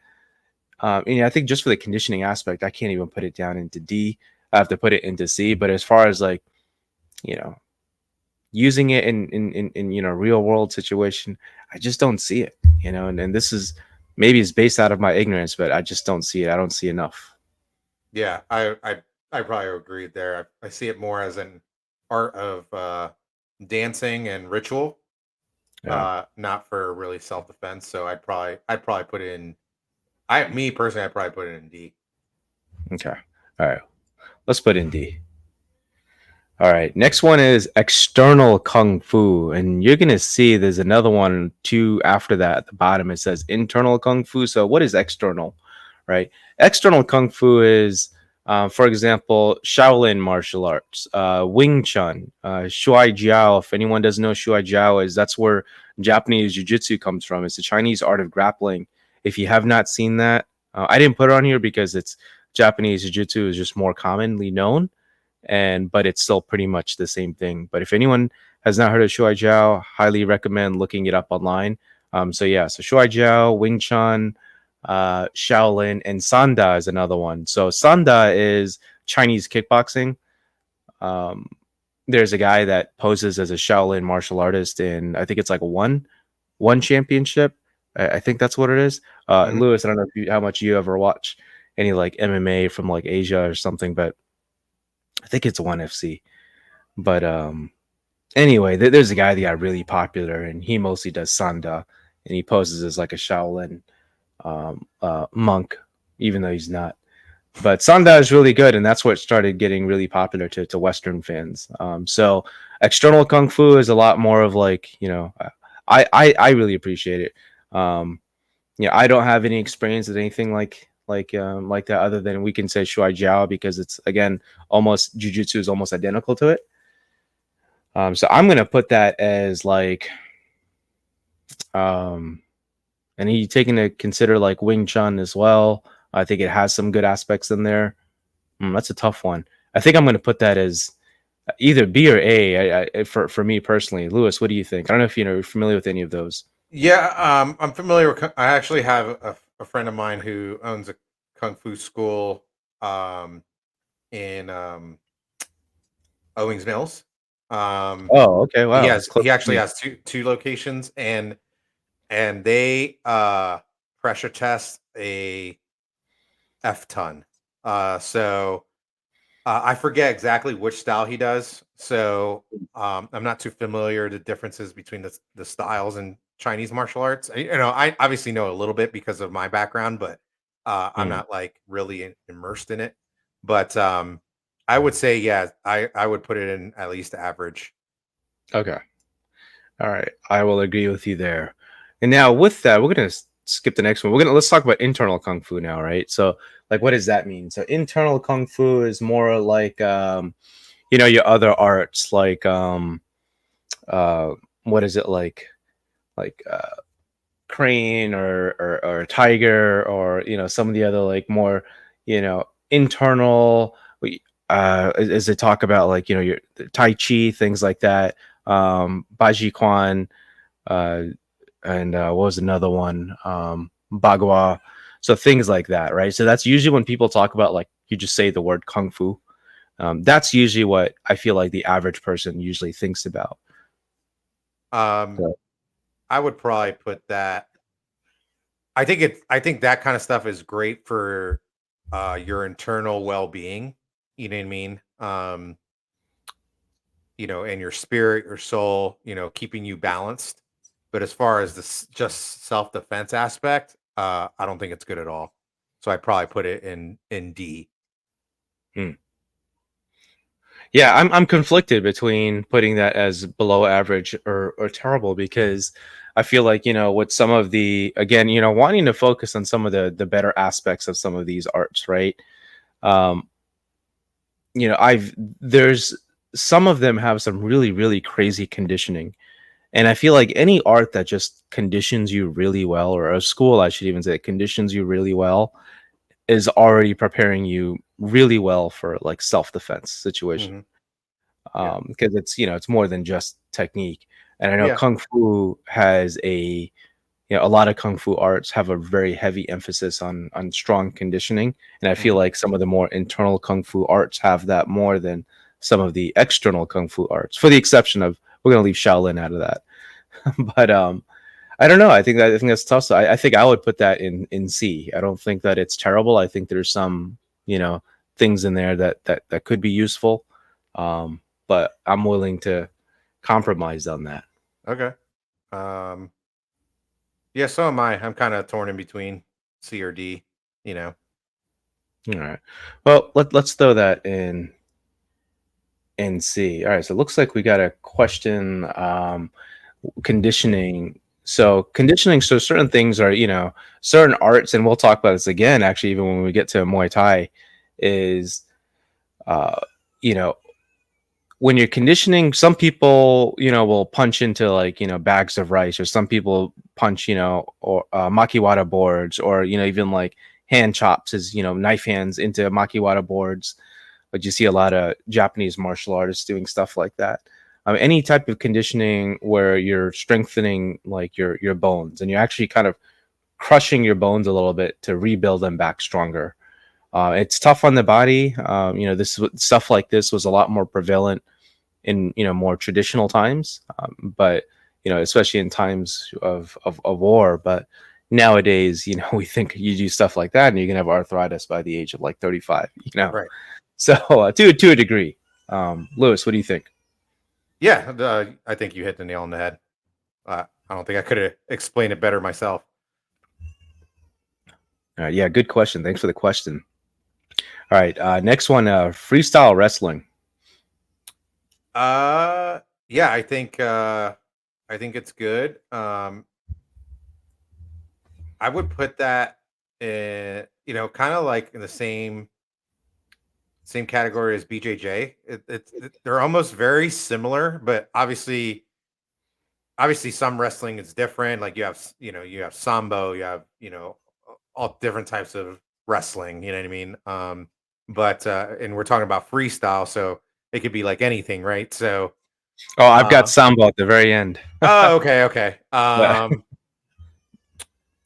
And I think just for the conditioning aspect, I can't even put it down into D. I have to put it into C. But as far as like, you know, using it in real world situation, I just don't see it. And this is maybe it's based out of my ignorance, but I just don't see it. I don't see enough. Yeah, I probably agree there. I see it more as an art of dancing and ritual, Yeah. not for really self defense. So I'd probably put it in. Me personally, I'd probably put it in D. Okay. All right. Let's put in D. All right. Next one is external kung fu, and you're gonna see there's another one too after that at the bottom. It says internal kung fu. So what is external, right? External kung fu is, for example, Shaolin martial arts, Wing Chun, Shuai Jiao. If anyone doesn't know Shuai Jiao is, that's where Japanese jiu-jitsu comes from. It's the Chinese art of grappling. If you have not seen that, I didn't put it on here because it's Japanese jiu-jitsu is just more commonly known, but it's still pretty much the same thing. But if anyone has not heard of Shuai Jiao, highly recommend looking it up online. So Shuai Jiao, Wing Chun, Shaolin, and Sanda is another one. So Sanda is Chinese kickboxing. Um, there's a guy that poses as a Shaolin martial artist, and I think it's like one championship. I think that's what it is. Mhm. Lewis, I don't know how much you ever watch any like MMA from like Asia or something, but I think it's one FC. But anyway, there's a guy that got really popular, and he mostly does Sanda, and he poses as like a Shaolin monk, even though he's not. But Sanda is really good, and that's what started getting really popular to Western fans. So external kung fu is a lot more of like I really appreciate it. I don't have any experience with anything like that other than we can say Shuai Jiao because it's again almost jujitsu is almost identical to it. So I'm gonna put that as like um and you take into consider like Wing Chun as well. I think it has some good aspects in there. That's a tough one. I think I'm going to put that as either B or A. For me personally, Lewis, what do you think? I don't know if you're familiar with any of those. Yeah, I'm familiar with. I actually have a friend of mine who owns a kung fu school in Owings Mills. Um, Oh, okay, wow, it's close he to actually me. has two locations, and they pressure test a F ton. So I forget exactly which style he does. So I'm not too familiar the differences between the styles in Chinese martial arts. I obviously know a little bit because of my background, but I'm Mm, not like really immersed in it. But I would say, yeah, I would put it in at least average. okay, all right, I will agree with you there. And now with that, we're gonna skip the next one. Let's talk about internal kung fu now, right? So, like, what does that mean? So, internal kung fu is more like your other arts, like uh, what is it like crane or tiger or some of the other like more internal as they talk about like your tai chi things like that, baji quan, uh and what was another one, bagua. So things like that, right? So that's usually when people talk about, like, you just say the word kung fu. That's usually what I feel like the average person usually thinks about. Um, So, I would probably put that. I think that kind of stuff is great for your internal well-being. You know what I mean? And your spirit, your soul, keeping you balanced. But as far as this just self-defense aspect, I don't think it's good at all. So I'd probably put it in D. hmm. Yeah, I'm conflicted between putting that as below average or terrible, because I feel like, with some of the, again, wanting to focus on some of the better aspects of some of these arts, right? Um, I've there's some of them have some really, really crazy conditioning. And I feel like any art that just conditions you really well, or a school, I should even say, conditions you really well, is already preparing you really well for like self-defense situation. Hmm. Yeah. Because it's more than just technique. And I know Yeah. kung fu has a lot of kung fu arts have a very heavy emphasis on strong conditioning, and I feel Hmm. like some of the more internal kung fu arts have that more than some of the external kung fu arts, for the exception of, we're going to leave Shaolin out of that. But I don't know. I think that's tough. So I think I would put that in C. I don't think that it's terrible. I think there's some things in there that could be useful, but I'm willing to compromise on that. Okay. Um, yeah, so am I. I'm kind of torn in between C or D, you know. All right. Well, let's throw that in C. All right. So it looks like we got a question. Conditioning. So conditioning. So certain things are, certain arts, and we'll talk about this again. Actually, even when we get to Muay Thai, is uh, you know when you're conditioning, some people, will punch into, like, bags of rice, or some people punch, or makiwara boards, or, even like hand chops, as, knife hands into makiwara boards. But you see a lot of Japanese martial artists doing stuff like that. Any type of conditioning where you're strengthening, like, your bones, and you're actually kind of crushing your bones a little bit to rebuild them back stronger. It's tough on the body. This stuff like this was a lot more prevalent in, more traditional times, but especially in times of war. But nowadays, we think you do stuff like that and you can have arthritis by the age of like 35. Right. So to a degree. Lewis, what do you think? Yeah, I think you hit the nail on the head. I don't think I could have explained it better myself. Yeah, good question. Thanks for the question. All right, next one, freestyle wrestling. Uh, yeah, I think it's good. I would put that in, kind of like in the same category as BJJ. They're almost very similar, but obviously some wrestling is different. Like you have sambo, you have all different types of wrestling. You know what I mean? But and we're talking about freestyle, so it could be like anything, right? So, Oh, I've got uh, sambo at the very end. oh, okay, okay. But,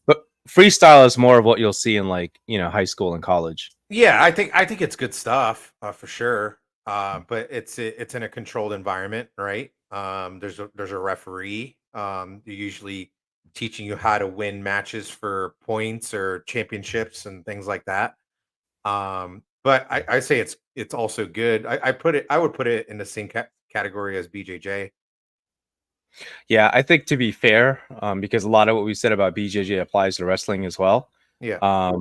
but freestyle is more of what you'll see in, like, high school and college. Yeah, I think it's good stuff for sure. But it's in a controlled environment, right? There's a referee. They're usually teaching you how to win matches for points or championships and things like that. But I say it's also good. I would put it in the same category as BJJ. Yeah, I think, to be fair, because a lot of what we said about BJJ applies to wrestling as well. Yeah.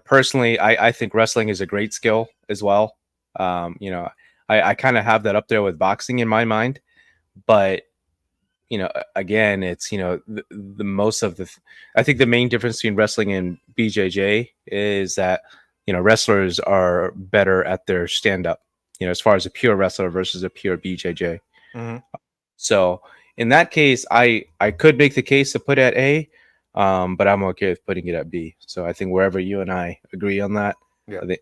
Personally, I think wrestling is a great skill as well. I kind of have that up there with boxing in my mind, but again, it's, the most of I think the main difference between wrestling and BJJ is that, wrestlers are better at their stand up, as far as a pure wrestler versus a pure BJJ. Hmm. So in that case, I could make the case to put at A, but I'm okay with putting it at B. So I think wherever you and I agree on that, Yeah. I think,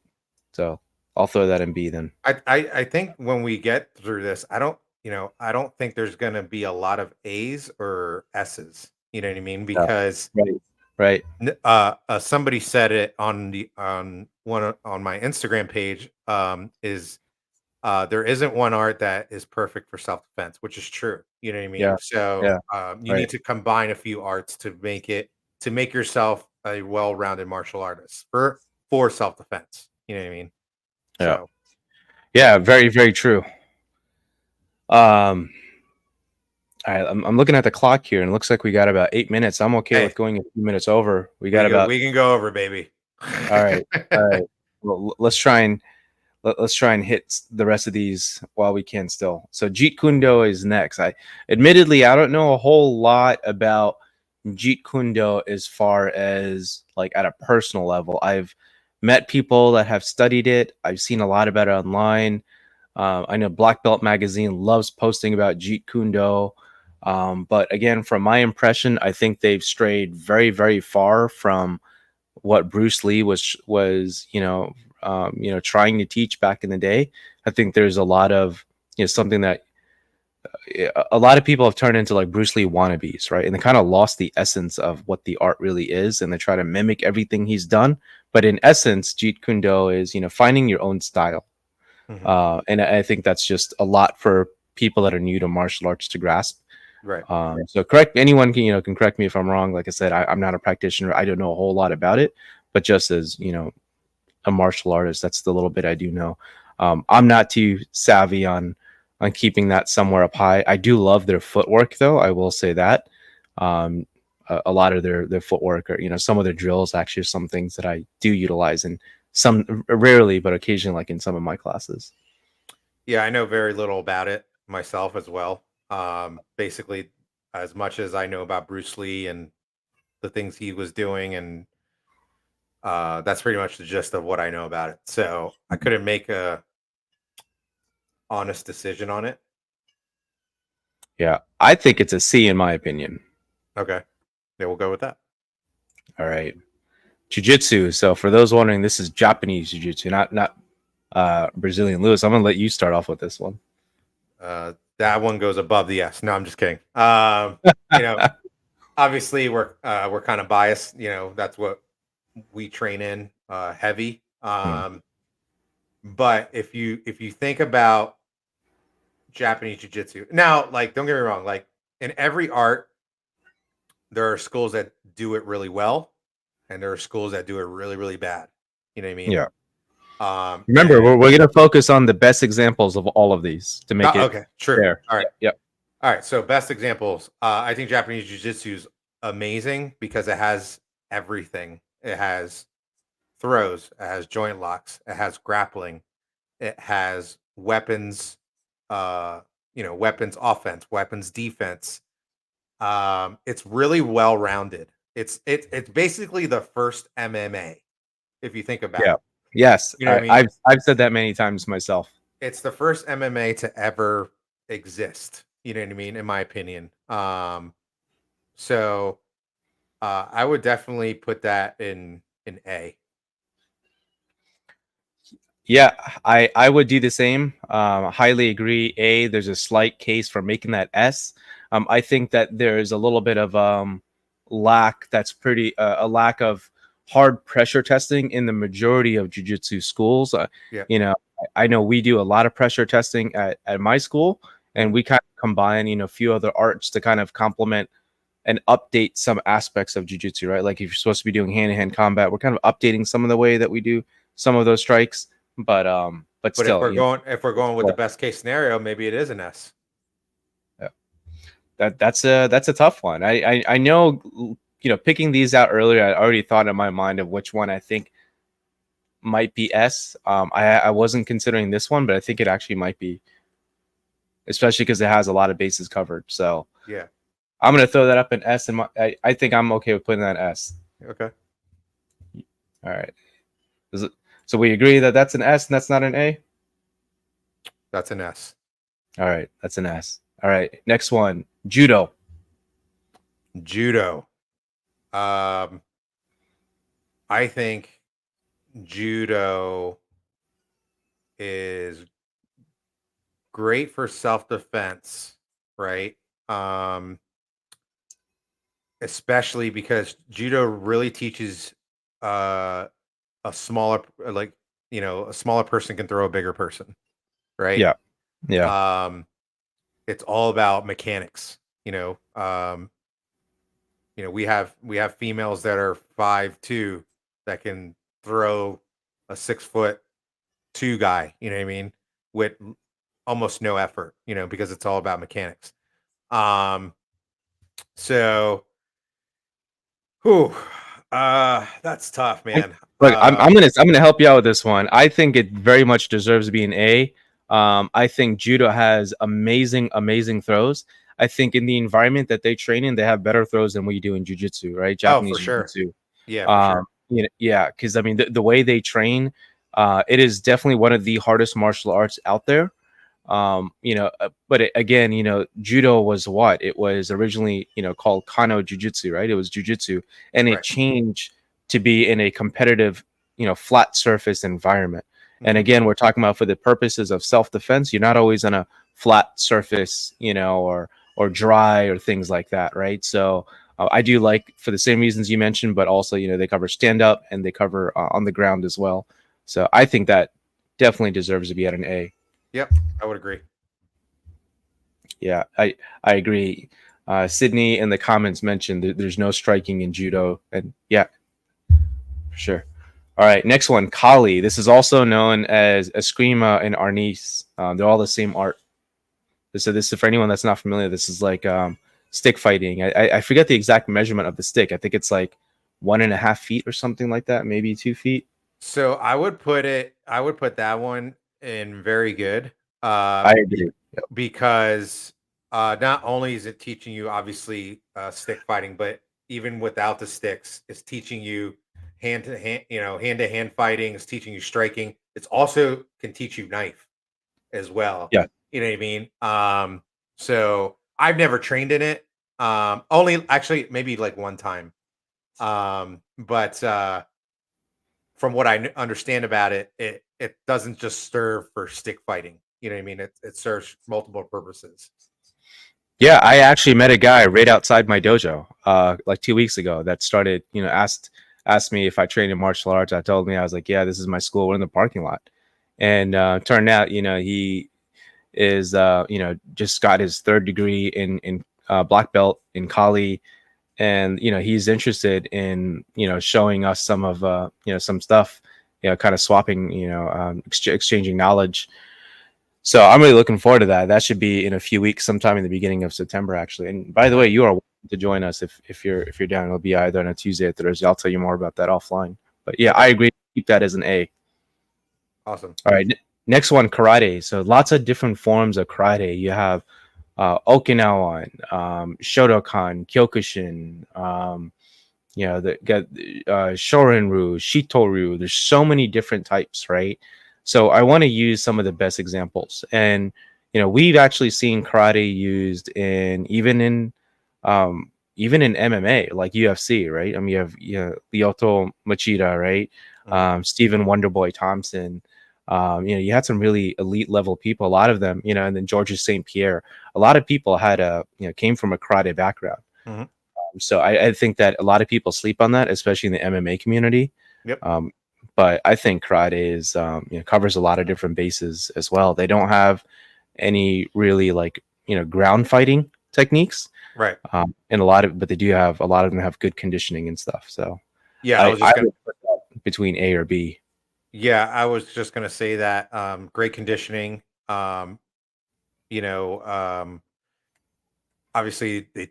so I'll throw that in B then. I think when we get through this, I don't think there's gonna be a lot of A's or S's. You know what I mean? Yeah. Because Right. right? Somebody said it on my Instagram page. Is there isn't one art that is perfect for self defense, which is true. You know what I mean? Yeah, So yeah, you right. need to combine a few arts to make yourself a well rounded martial artist for self defense. You know what I mean? Yeah, So yeah, very, very true. Um, all right, I'm looking at the clock here, and it looks like we got about 8 minutes. I'm okay with hey, going a few minutes over. We got about we can go over, baby. all right, all right. Well, let's try and hit the rest of these while we can still. So Jeet Kune Do is next. I don't know a whole lot about Jeet Kune Do as far as like at a personal level. I've met people that have studied it. I've seen a lot about it online. I know Black Belt Magazine loves posting about Jeet Kune Do. But again, from my impression, I think they've strayed very, very far from what Bruce Lee was trying to teach back in the day. I think there's a lot of something that a lot of people have turned into like Bruce Lee wannabes, right? And they kind of lost the essence of what the art really is, and they try to mimic everything he's done. But in essence, Jeet Kune Do is finding your own style, Mhm. and I think that's just a lot for people that are new to martial arts to grasp. Right. So correct anyone can correct me if I'm wrong. Like I said, I'm not a practitioner. I don't know a whole lot about it, but just as a martial artist, that's the little bit I do know. I'm not too savvy on keeping that somewhere up high. I do love their footwork, though. I will say that a lot of their footwork, or some of their drills, actually, are some things that I do utilize, and some rarely, but occasionally, like in some of my classes. Yeah, I know very little about it myself as well. Basically, as much as I know about Bruce Lee and the things he was doing, and that's pretty much the gist of what I know about it. So I couldn't make a honest decision on it. Yeah, I think it's a C in my opinion. Okay, yeah, we'll go with that. All right. Jiu-jitsu. So for those wondering, this is Japanese jiu-jitsu, not Brazilian. Lewis, I'm gonna let you start off with this one. That one goes above the S. No, I'm just kidding. You know, obviously we're kind of biased. You know, that's what we train in heavy. Hmm. But if you think about Japanese jiu-jitsu. Now, like, don't get me wrong, like in every art, there are schools that do it really well, and there are schools that do it really, really bad. You know what I mean? Yeah. Remember, And we're gonna focus on the best examples of all of these to make it okay, true. fair. All right. Yep. Yep. All right. So best examples. I think Japanese jiu-jitsu is amazing because it has everything. It has throws, it has joint locks, it has grappling, it has weapons, weapons offense, weapons defense. It's really well rounded. It's basically the first MMA if you think about Yeah. it. Yes. You know what I mean? I've said that many times myself. It's the first MMA to ever exist. You know what I mean? In my opinion. So I would definitely put that in A. Yeah, I would do the same. Highly agree. There's a slight case for making that S. I think that there's a little bit of lack that's pretty a lack of hard pressure testing in the majority of jujitsu schools. Yeah. You know, I know we do a lot of pressure testing at my school, and Mhm. we kind of combine a few other arts to kind of complement and update some aspects of jujitsu, right? Like if you're supposed to be doing hand-to-hand combat, we're kind of updating some of the way that we do some of those strikes, but But if still, if we're going with the best case scenario, maybe it is an S. yeah, that's a tough one. I know picking these out earlier, I already thought in my mind of which one I think might be S. I wasn't considering this one, but I think it actually might be, especially because it has a lot of bases covered. So Yeah. I'm gonna throw that up in S, and I think I'm okay with putting that S. Okay. All right. Is it, so we agree that that's an S and that's not an A? That's an S. All right, that's an S. All right, next one, judo. Judo. Um, I think judo is great for self defense, right? Um, especially because judo really teaches uh, a smaller, like, a smaller person can throw a bigger person, right? Yeah, yeah, Um, it's all about mechanics. We have females that are 5'2" that can throw a 6'2" guy. You know what I mean? With almost no effort. Because it's all about mechanics. Um, so, whew, that's tough, I- man. look, I'm gonna help you out with this one. I think it very much deserves to be an A. I think judo has amazing throws. I think in the environment that they train in, they have better throws than we do in jujitsu, right? Oh, for Japanese sure. jujitsu. Yeah, for sure. Yeah, because I mean the way they train, it is definitely one of the hardest martial arts out there. But again, judo was what it was originally, called kano jujitsu, right? It was jujitsu, and it Right. changed to be in a competitive, flat surface environment. And Hmm. again, we're talking about for the purposes of self-defense. You're not always on a flat surface, or dry or things like that, right? So I do like, for the same reasons you mentioned, but also, they cover stand up and they cover on the ground as well. So I think that definitely deserves to be at an A. Yep, I would agree. Yeah, I agree. Sydney in the comments mentioned that there's no striking in judo, and yeah, for sure. All right, next one, Kali. This is also known as Eskrima and Arnis. They're all the same art. So this is for anyone that's not familiar. This is like stick fighting. I forget the exact measurement of the stick. I think it's like 1.5 feet or something like that, maybe 2 feet. So I would put that one in very good. I agree. Yep. Because not only is it teaching you obviously stick fighting, but even without the sticks, it's teaching you hand to hand fighting. It's teaching you striking. It's also can teach you knife as well. Yeah. You know what I mean? So I've never trained in it. Only actually maybe like one time. But from what I understand about it, it doesn't just serve for stick fighting. You know what I mean? It serves multiple purposes. Yeah, I actually met a guy right outside my dojo, like 2 weeks ago, that started, asked me if I trained in martial arts. I told me, I was like, yeah, this is my school. We're in the parking lot, and turned out, he is, just got his third degree in black belt in Kali, and he's interested in, showing us some of, some stuff, kind of swapping, exchanging knowledge. So I'm really looking forward to that. That should be in a few weeks, sometime in the beginning of September, actually. And by the way, Nice. you are welcome to join us if you're down. It'll be either on a Tuesday or Thursday. I'll tell you more about that offline. But yeah, Okay. I agree. Keep that as an A. Awesome. All right. Next one, karate. So lots of different forms of karate. You have Okinawan, Shotokan, Kyokushin, the got Shorin-ryu, Shito-ryu. There's so many different types, right? So I want to use some of the best examples, and we've actually seen karate used in even in MMA, like UFC, right? I mean, you have Lyoto Machida, right? Mhm. Stephen Wonderboy Thompson. You had some really elite level people. A lot of them, and then Georges St. Pierre. A lot of people had came from a karate background. Mhm. So I think that a lot of people sleep on that, especially in the MMA community. Yep. Um, but I think karate is covers a lot of different bases as well. They don't have any really like ground fighting techniques, Right. and but they do have a lot of them have good conditioning and stuff. So Yeah, I I was I just gonna would put that between A or B. yeah, I was just gonna say that great conditioning. Um, you know, obviously the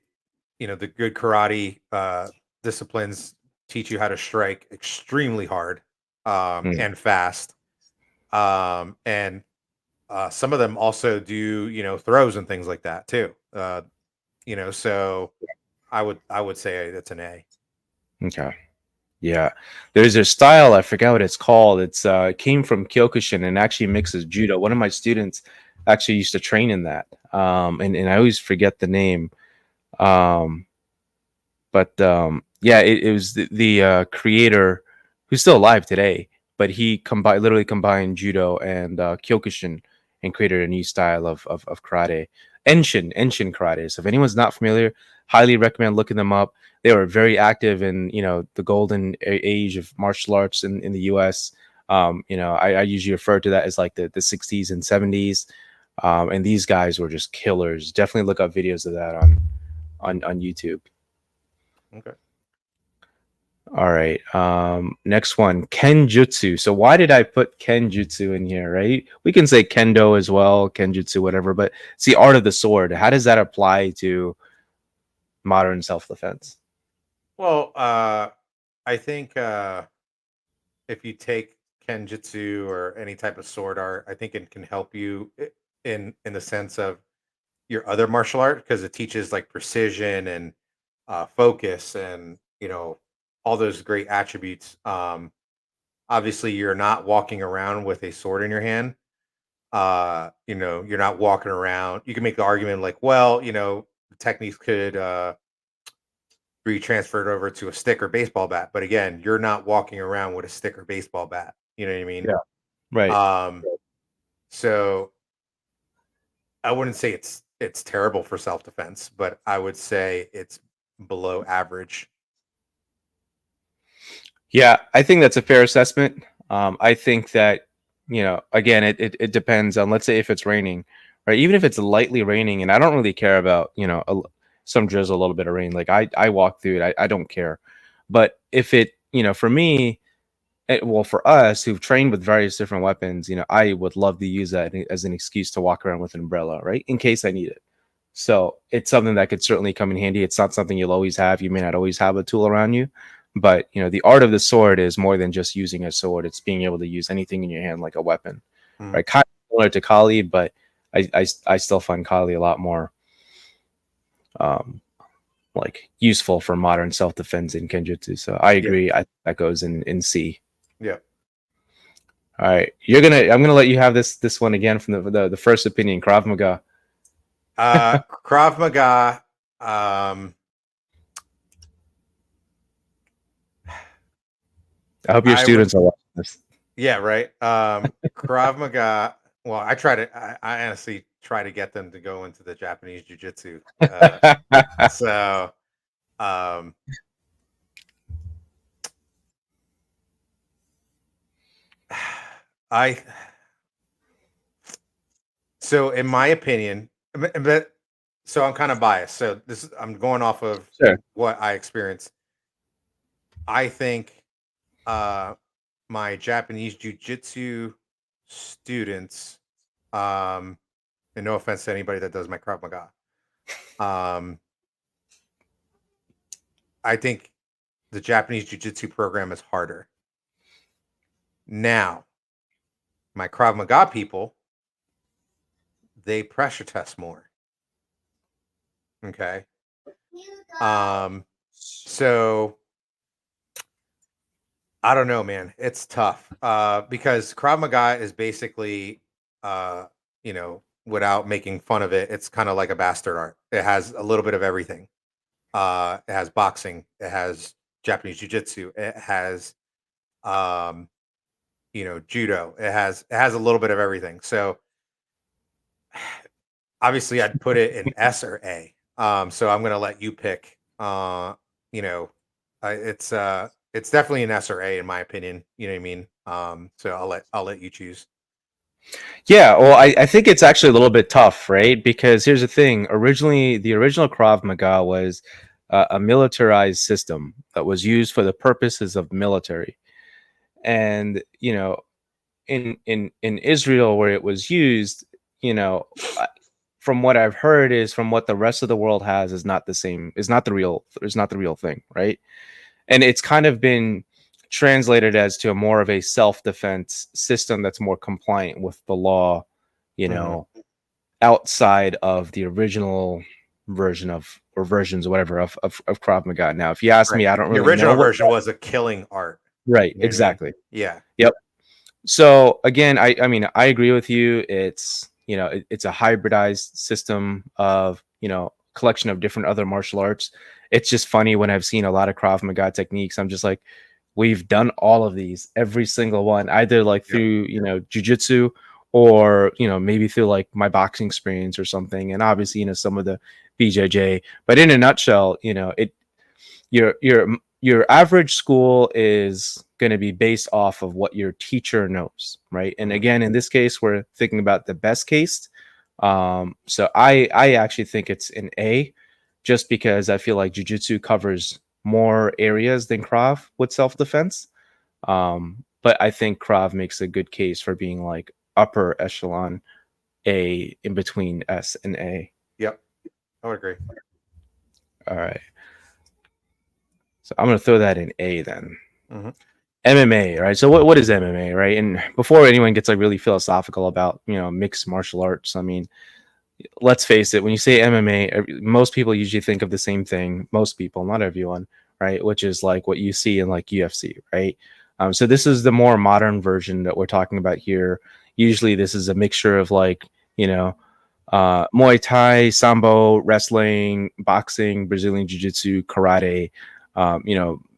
good karate disciplines teach you how to strike extremely hard Mm. and fast. And some of them also do, throws and things like that too. So I would say that's an A. Okay. Yeah, there's a style, I forgot what it's called. It came from Kyokushin and actually mixes judo. One of my students actually used to train in that, and I always forget the name. Um, but yeah, it was the creator who's still alive today, but he literally combined judo and Kyokushin, and created a new style of karate, Enshin karate. So if anyone's not familiar, highly recommend looking them up. They were very active in the golden age of martial arts in the U.S. I usually refer to that as like the 60s and 70s. And these guys were just killers. Definitely look up videos of that on YouTube. Okay. All right. Next one, Kenjutsu. So why did I put Kenjutsu in here, right? We can say Kendo as well, Kenjutsu, whatever, but it's the art of the sword. How does that apply to modern self-defense? Well, I think if you take kenjutsu or any type of sword art, I think it can help you in the sense of your other martial art because it teaches like precision and focus and all those great attributes. Obviously, you're not walking around with a sword in your hand. You're not walking around. You can make the argument like, well, the techniques could be transferred over to a stick or baseball bat. But again, you're not walking around with a stick or baseball bat. You know what I mean? Yeah. Right. So I wouldn't say it's terrible for self defense, but I would say it's below average. Yeah, I think that's a fair assessment. I think that, again, it depends on, let's say if it's raining, right? Even if it's lightly raining, and I don't really care about, some drizzle, a little bit of rain. Like I walk through it, I don't care. But if it, for me, well, for us who've trained with various different weapons, I would love to use that as an excuse to walk around with an umbrella, right? In case I need it. So it's something that could certainly come in handy. It's not something you'll always have. You may not always have a tool around you, but the art of the sword is more than just using a sword. It's being able to use anything in your hand like a weapon, right? Kind of similar to Kali, but I still find Kali a lot more like useful for modern self defense in Kenjutsu. So I agree. Yeah. That goes in C. Yeah. All right, I'm gonna let you have this one again from the first opinion, Krav Maga. Krav Maga. I hope your students are watching this. Yeah, right. Krav Maga. Well, I honestly try to get them to go into the Japanese jiu-jitsu. So, I. So, in my opinion, so I'm kind of biased. So I'm going off of what I experienced. I think my Japanese jiu-jitsu students, and no offense to anybody that does my Krav Maga, I think the Japanese jiu-jitsu program is harder. Now, my Krav Maga people, they pressure test more. Okay. So I don't know, man. It's tough. Because Krav Maga is basically without making fun of it, it's kind of like a bastard art. It has a little bit of everything. It has boxing, it has Japanese jiu-jitsu, it has judo, it has a little bit of everything. So obviously I'd put it in S or A. So I'm gonna let you pick. It's definitely an S or A in my opinion. You know what I mean? So I'll let you choose. Yeah, well, I think it's actually a little bit tough, right? Because here's the thing: the original Krav Maga was a militarized system that was used for the purposes of military, and in Israel where it was used, from what I've heard is from what the rest of the world has is not the same, is not the real thing, right? And it's kind of been translated as to a more of a self-defense system that's more compliant with the law, outside of the original version of or versions or whatever of Krav Maga. Now, if you ask me, I don't really know. The original version was a killing art. Right, exactly. Yeah. Yep. So again, I mean, I agree with you. It's it's a hybridized system of collection of different other martial arts. It's just funny when I've seen a lot of Krav Maga techniques. I'm just like, we've done all of these, every single one, either like through jujitsu or maybe through like my boxing experience or something, and obviously some of the BJJ. But in a nutshell, your average school is going to be based off of what your teacher knows, right? And Mhm. again, in this case, we're thinking about the best case. So I actually think it's an A, just because I feel like jujitsu covers more areas than Krav with self defense. But I think Krav makes a good case for being like upper echelon A, in between S and A. Yep, I would agree. All right. So I'm gonna throw that in A then. Hmm. MMA, right? So what is MMA, right? And before anyone gets like really philosophical about mixed martial arts, I mean, let's face it, when you say MMA, most people usually think of the same thing. Most people, not everyone, right? Which is like what you see in like UFC, right? So this is the more modern version that we're talking about here. Usually, this is a mixture of like Muay Thai, Sambo, wrestling, boxing, Brazilian Jiu Jitsu, karate.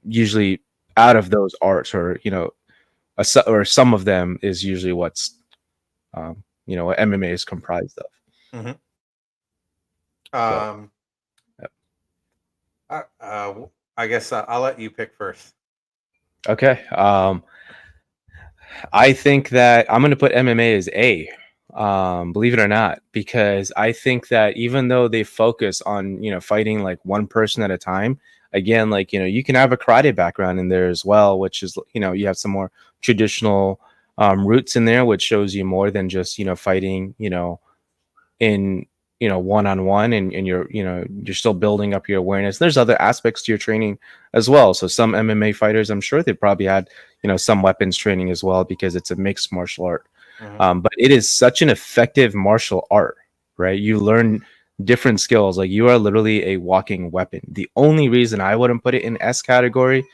Usually out of those arts, or or some of them is usually what's what MMA is comprised of. Hmm. So. Um, I, uh, I guess I'll let you pick first. Okay. I think that I'm going to put MMA as A, believe it or not, because I think that even though they focus on, fighting like one person at a time, again, like, you can have a karate background in there as well, which is, you have some more traditional roots in there, which shows you more than just, fighting, in one on one, and you're still building up your awareness. There's other aspects to your training as well. So some MMA fighters, I'm sure they probably had some weapons training as well, because it's a mixed martial art. Hmm. But it is such an effective martial art, right? You learn different skills. Like, you are literally a walking weapon. The only reason I wouldn't put it in S category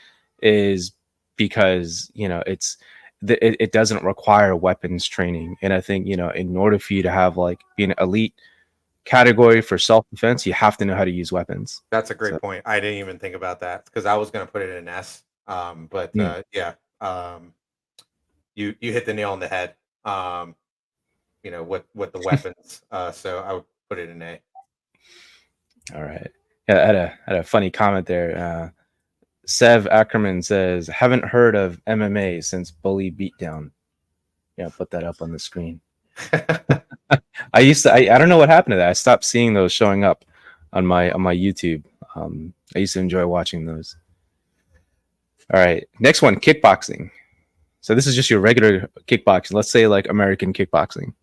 is because it doesn't require weapons training. And I think in order for you to have like be an elite category for self-defense, you have to know how to use weapons. That's a great So point. I didn't even think about that because I was going to put it in S. But mm, yeah, you hit the nail on the head. Um, with the weapons. So I would put it in A. all right. Yeah, I had a funny comment there. Sev Ackerman says, haven't heard of MMA since Bully Beatdown. Yeah, put that up on the screen. I don't know what happened to that. I stopped seeing those showing up on my YouTube. I used to enjoy watching those. All right. Next one, kickboxing. So this is just your regular kickboxing. Let's say like American kickboxing.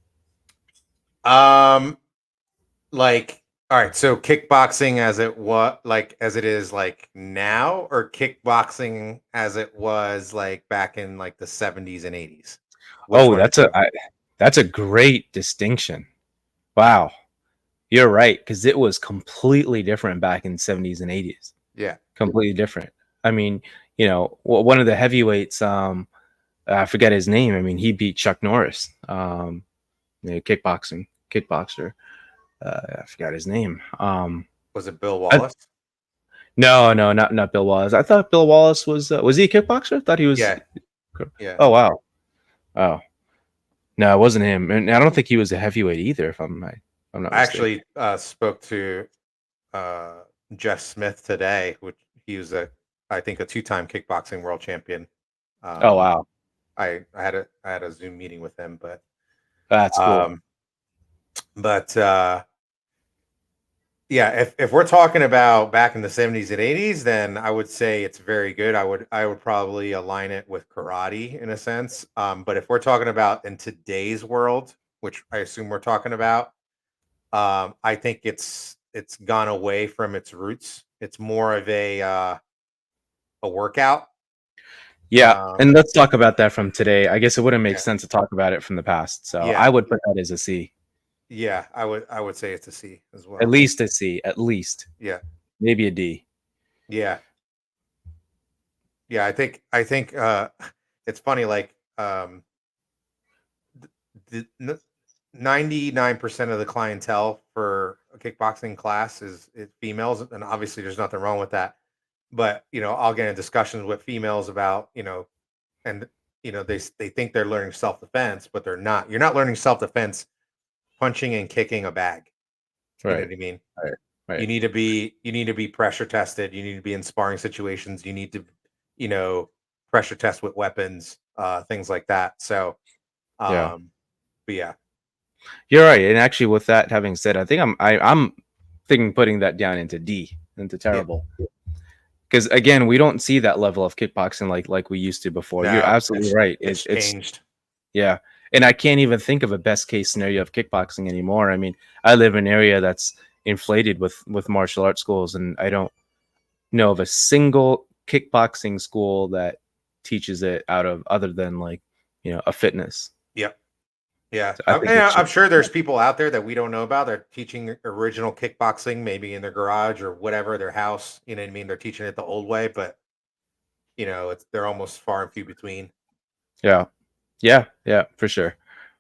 um, like, all right. So kickboxing as it is like now, or kickboxing as it was like back in like the 70s and 80s. Which Oh, one are you? that's a great distinction. Wow. You're right, because it was completely different back in the 70s and 80s. Yeah. Completely different. I mean, one of the heavyweights, I forget his name. I mean, he beat Chuck Norris, kickboxer. I forgot his name. Was it Bill I, Wallace? no, no, not Bill Wallace. I thought Bill Wallace was he a kickboxer? I thought he was. Yeah. Yeah. Oh wow. Oh no, it wasn't him, and I don't think he was a heavyweight either. If I'm not I mistaken. actually spoke to uh, Jeff Smith today, which he was I think a two-time kickboxing world champion. Oh Um, wow, I had a Zoom meeting with him, that's cool. um, but yeah, if we're talking about back in the 70s and 80s, then I would say it's very good. I would probably align it with karate in a sense. But if we're talking about in today's world, which I assume we're talking about, I think it's gone away from its roots. It's more of a workout. Yeah, Um, and let's talk about that from today. I guess it wouldn't make yeah, sense to talk about it from the past, so I yeah, would put that as a C, yeah. I would say it's a C as at well. least a C, at least Yeah, maybe a D. yeah, yeah. I think it's funny. Like the 99% of the clientele for a kickboxing class is females, and obviously there's nothing wrong with that. But I'll get in discussions with females about and they think they're learning self-defense, but they're not. You're not learning self-defense punching and kicking a bag. You know Right. what I mean? Right. Right. You need to be pressure tested. You need to be in sparring situations. You need to, you know, pressure test with weapons, things like that. So, Yeah. but yeah, You're right. And actually, with that having said, I think I'm thinking putting that down into D, into yeah, terrible. Because again, we don't see that level of kickboxing like we used to before. You're no, absolutely right. it's It's changed. yeah, and I can't even think of a best case scenario of kickboxing anymore. I mean, I live in an area that's inflated with martial arts schools, and I don't know of a single kickboxing school that teaches it out of other than like a fitness. Yep. Yeah, So I think it's I'm just sure there's people out there that we don't know about. They're teaching original kickboxing, maybe in their garage or whatever, their house. You know what I mean? They're teaching it the old way, but they're almost far and few between. yeah, yeah, for sure.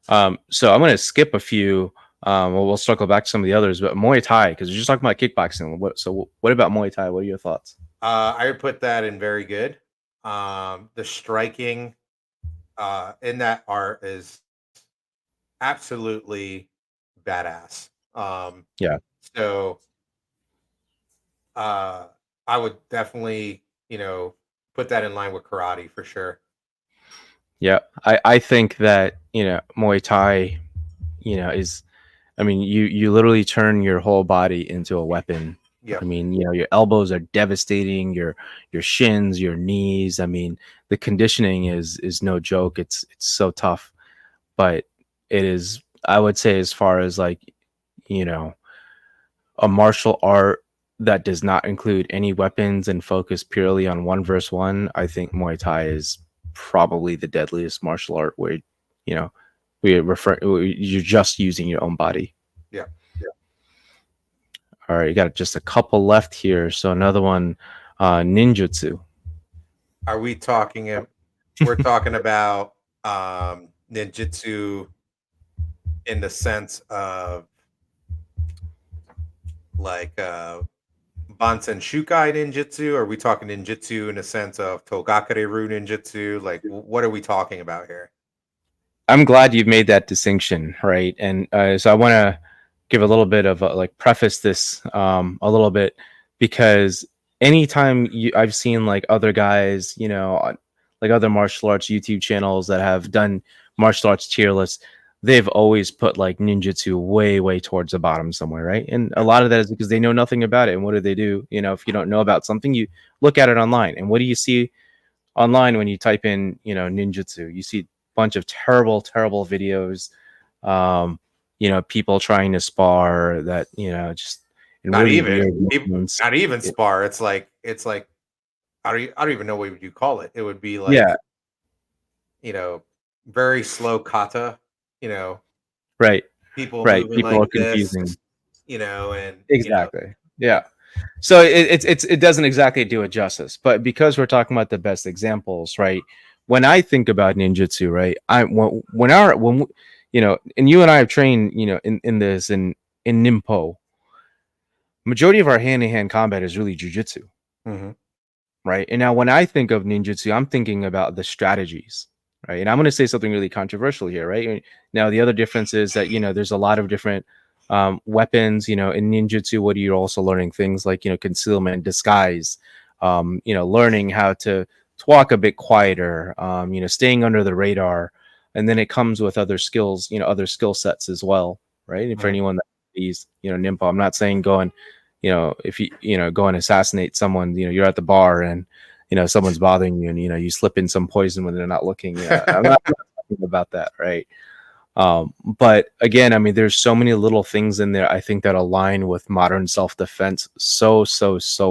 So I'm going to skip a few. We'll circle back to some of the others, but Muay Thai, because we're just talking about kickboxing. What about Muay Thai? What are your thoughts? I would put that in very good. The striking in that art is absolutely badass. Yeah, So uh, I would definitely, put that in line with karate for sure. yeah. I think that Muay Thai, is, I mean, you literally turn your whole body into a weapon. I Yep. mean, your elbows are devastating, your shins, your knees. I mean, the conditioning is no joke. It's so tough, but it is, I would say, as far as like, you know, a martial art that does not include any weapons and focus purely on one versus one, I think Muay Thai is probably the deadliest martial art where, you know, you're just using your own body. Yeah. All right, you got just a couple left here. So another one, ninjutsu. Are we talking? We're talking about ninjutsu in the sense of like Bansen Shukai ninjutsu? Are we talking ninjutsu in the sense of Togakure-ru ninjutsu? Like, what are we talking about here? I'm glad you've made that distinction, right? And so I want to give a little bit of like preface this a little bit, because anytime I've seen like other guys, like other martial arts YouTube channels that have done martial arts tier lists, they've always put like ninjutsu way, way towards the bottom somewhere, right? And a Yeah. lot of that is because they know nothing about it. And what do? If you don't know about something, you look at it online. And what do you see online when you type in ninjutsu? You see a bunch of terrible, terrible videos, um people trying to spar that just in Not really even weird people, moments. not even spar. It's like I don't even know what would you call it. It would be Yeah, like, you know, very slow kata, you know, right, people right, moving people like are this, confusing. and Exactly, yeah. So it doesn't exactly do it justice, but because we're talking about the best examples, right? When I think about ninjutsu, right, and you and I have trained, in this in Nimpo. Majority of our hand-to-hand combat is really jujitsu, hmm right? And now when I think of ninjutsu, I'm thinking about the strategies, right? And I'm going to say something really controversial here, right? Now the other difference is that there's a lot of different weapons, in ninjutsu. What you're also learning things like concealment, disguise, learning how to walk a bit quieter, staying under the radar, and then it comes with other skills, other skill sets as well, right? And for hmm anyone that sees, Nimpo, I'm not saying go and if you go and assassinate someone, you're at the bar and someone's bothering you, and you slip in some poison when they're not looking. I'm not talking about that, right? But again, I mean, there's so many little things in there I think that align with modern self-defense so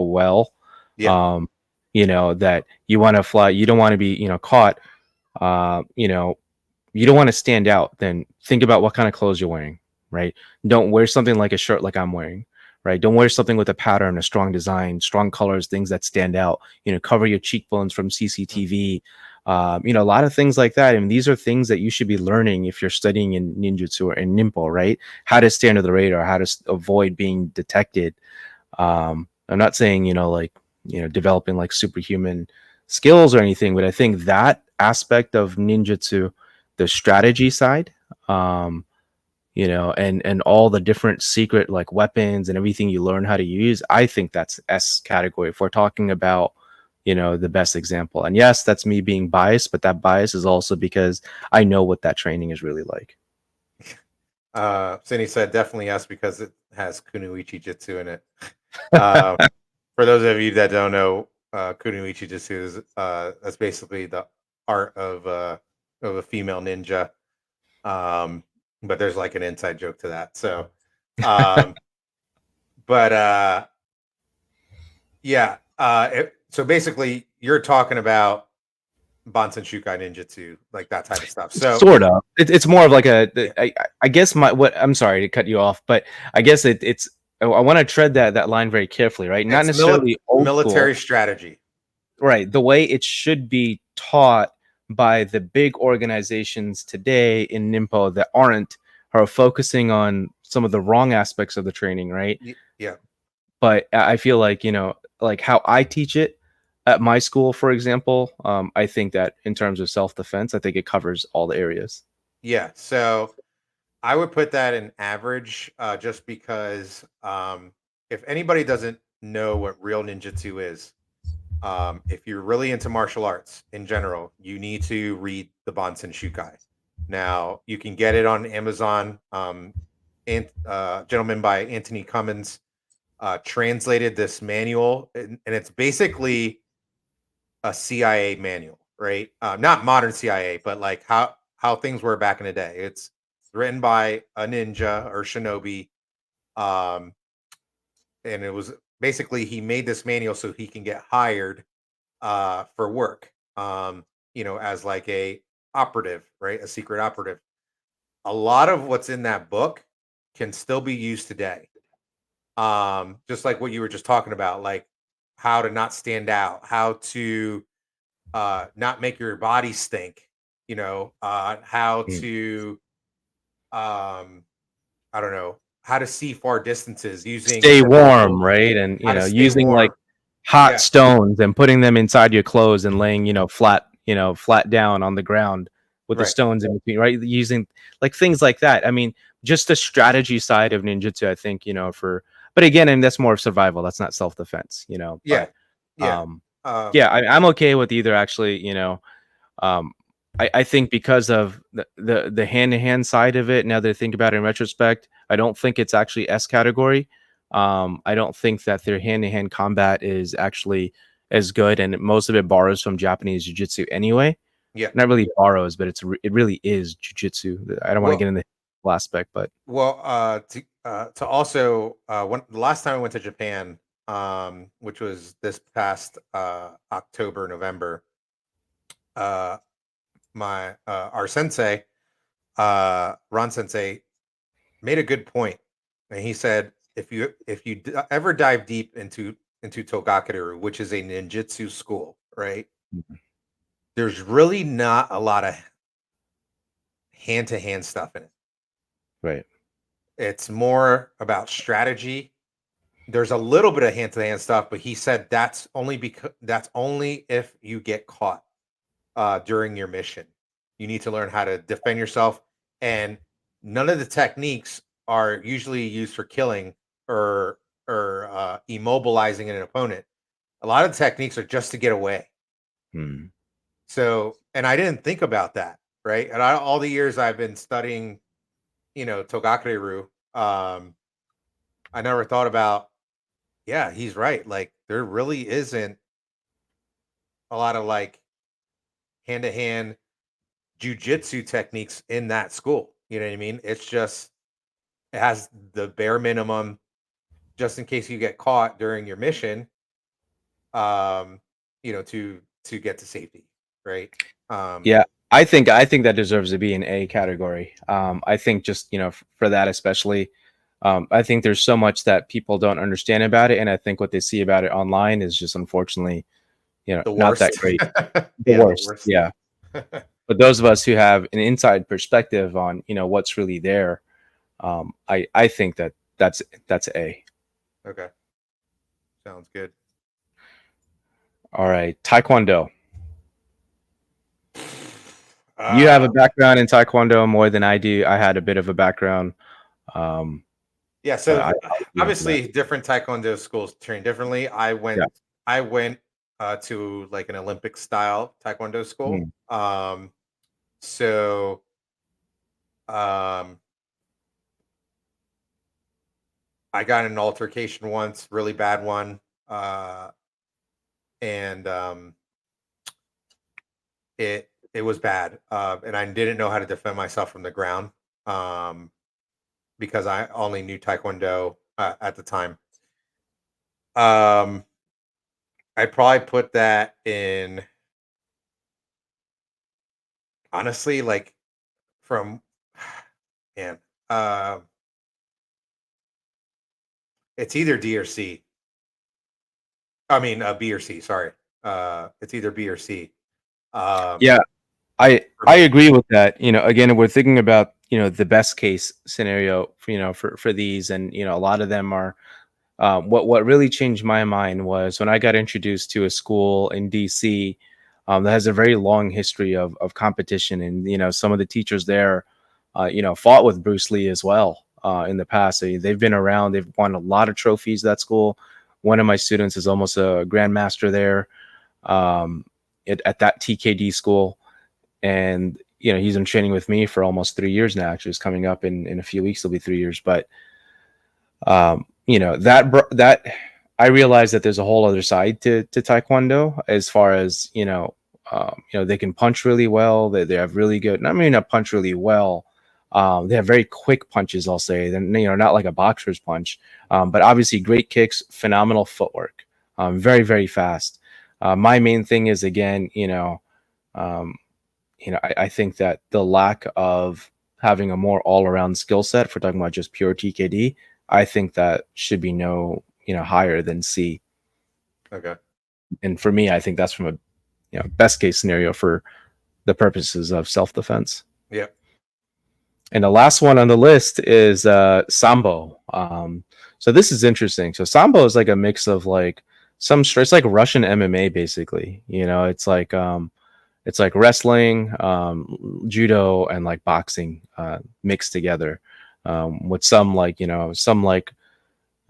well. yeah, um that you want to fly, you don't want to be caught. You don't want to stand out, then think about what kind of clothes you're wearing, right? Don't wear something like a shirt like I'm wearing, right? Don't wear something with a pattern, a strong design, strong colors, things that stand out. Cover your cheekbones from CCTV. A lot of things like that. And these are things that you should be learning if you're studying in ninjutsu or in Nimpo, right? How to stay under the radar, how to avoid being detected. I'm not saying, developing like superhuman skills or anything, but I think that aspect of ninjutsu, the strategy side, um, and all the different secret like weapons and everything you learn how to use, I think that's S category if we're talking about, the best example. And yes, that's me being biased, but that bias is also because I know what that training is really like. Cindy said definitely yes because it has kunoichi jitsu in it. Uh, for those of you that don't know, kunoichi jitsu is that's basically the art of a female ninja. But there's like an inside joke to that. So, um, but yeah. So basically, you're talking about Bansen Shukai Ninjutsu, like that type of stuff. So, Sort of. It's more of like yeah, I guess I'm sorry to cut you off, but I guess it's I want to tread that line very carefully, right? Not it's necessarily old school, military strategy. right? The way it should be taught by the big organizations today in Nimpo that are focusing on some of the wrong aspects of the training, right? Yeah, But I feel like, like how I teach it at my school, for example, I think that in terms of self-defense, I think it covers all the areas. yeah. So I would put that in average, just because if anybody doesn't know what real ninjutsu is, if you're really into martial arts in general, you need to read the Bansen Shukai. Now you can get it on Amazon. And gentleman by Anthony Cummins translated this manual, and it's basically a CIA manual, right? Not modern CIA, but like how things were back in the day. It's written by a ninja or shinobi, um, and it was basically he made this manual so he can get hired for work, as like a operative, right? A secret operative. A lot of what's in that book can still be used today. Just like what you were just talking about, like how to not stand out, how to not make your body stink, how Mm. to um I don't know, how to see far distances using Stay simple warm, tools, right? And how to stay using like warm. hot Yeah, stones and putting them inside your clothes and laying, flat down on the ground with the right. stones in between, right? Using like things like that. I mean, just the strategy side of ninjutsu, I think, but again, and that's more of survival. That's not self-defense, Yeah. but Yeah. um, Um yeah, I'm okay with either actually, um, I think because of the hand-to-hand side of it, now that I think about it in retrospect, I don't think it's actually S category. I don't think that their hand-to-hand combat is actually as good, and most of it borrows from Japanese jiu-jitsu anyway. yeah. Not really borrows, but it really is jiu-jitsu. I don't want to Well, get into the aspect, but to also when the last time I went to Japan, which was this past October, November, uh my our sensei, Ron Sensei, made a good point, and he said if you ever dive deep into Togakuru, which is a ninjutsu school, right? There's really not a lot of hand to hand stuff in it. right. It's more about strategy. There's a little bit of hand to hand stuff, but he said that's only if you get caught during your mission. You need to learn how to defend yourself, and none of the techniques are usually used for killing or immobilizing an opponent. A lot of the techniques are just to get away. Hmm. So, and I didn't think about that, right? And all the years I've been studying, Togakureru, I never thought about. Yeah, he's right. Like there really isn't a lot of like hand to hand jujitsu techniques in that school. You know what I mean? It's just it has the bare minimum just in case you get caught during your mission, um, to get to safety, right? Um, Yeah, I think that deserves to be an A category. I think just for that especially, I think there's so much that people don't understand about it, and I think what they see about it online is just unfortunately, the not that worst. great. The Yeah, the worst, worst. yeah. But those of us who have an inside perspective on what's really there, I think that's A. Okay, sounds good. All right, Taekwondo. You have a Uh, background in Taekwondo more than I do. I had a bit of a background, um, yeah. but So I'll get into that. obviously, different Taekwondo schools train differently. Yeah. I went to like an Olympic style Taekwondo school. Mm. So um, I got in an altercation once, really bad one, and it was bad, and I didn't know how to defend myself from the ground, um, because I only knew Taekwondo at the time. Um, I probably put that in honestly, like from man, uh, it's either D or C. I mean, B or C. Sorry, it's either B or C. Um, Yeah, for I me. agree with that. Again, we're thinking about the best case scenario for these, and a lot of them are. What really changed my mind was when I got introduced to a school in DC that has a very long history of competition, and some of the teachers there, fought with Bruce Lee as well in the past. They've been around. They've won a lot of trophies. That school. One of my students is almost a grandmaster there um, at that TKD school, and he's been training with me for almost 3 years now. Actually, it's coming up in a few weeks. It'll be 3 years, but that I realize that there's a whole other side to Taekwondo as far as they can punch really well. They have really good. I mean, not punch really well. They have very quick punches. I'll say, then not like a boxer's punch, but obviously great kicks, phenomenal footwork, very very fast. My main thing is again, um, I think that the lack of having a more all-around skill set, if we're talking about just pure TKD, I think that should be no, higher than C. Okay. And for me, I think that's from a best case scenario for the purposes of self-defense. Yeah. And the last one on the list is Sambo. So this is interesting. So Sambo is like a mix of like it's like Russian MMA basically. It's like wrestling, judo, and like boxing mixed together with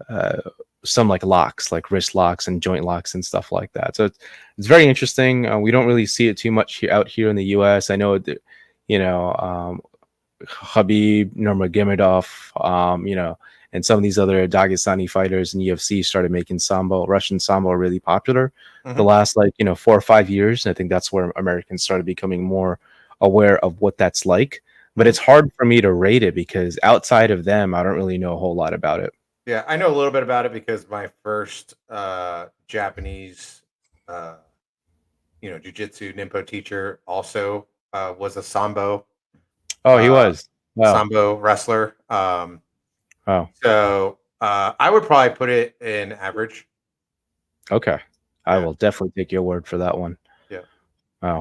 uh, some like locks, like wrist locks and joint locks and stuff like that. So it's very interesting. We don't really see it too much out here in the U.S. I know that, you know, Habib Nurmagomedov, and some of these other Dagestani fighters in UFC started making sambo, Russian sambo, really popular the Hmm. last 4 or 5 years. And I think that's where Americans started becoming more aware of what that's like. But Hmm. it's hard for me to rate it because outside of them, I don't really know a whole lot about it. Yeah, I know a little bit about it because my first Japanese, uh, jujitsu ninpo teacher also was a Oh, he was. Wow. sambo wrestler. Oh, So I would probably put it in average. okay. I Yeah, will definitely take your word for that one. yeah. Wow.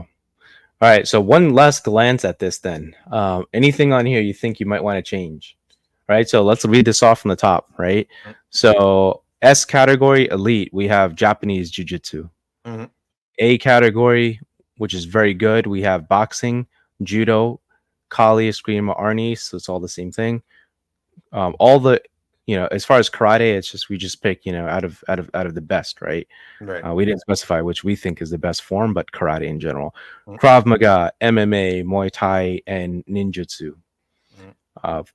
All right. So one last glance at this then. Anything on here you think you might want to change? Right. So let's read this off from the top. Right. So S category elite, we have Japanese jiu-jitsu. Mm-hmm. A category, which is very good, we have boxing, judo, Kali, Eskrima, Arnis. So it's all the same thing. All the as far as karate, it's just we just pick out of the best, right? Right. We didn't specify which we think is the best form, but karate in general. Mm-hmm. Krav Maga, MMA, Muay Thai, and Ninjutsu.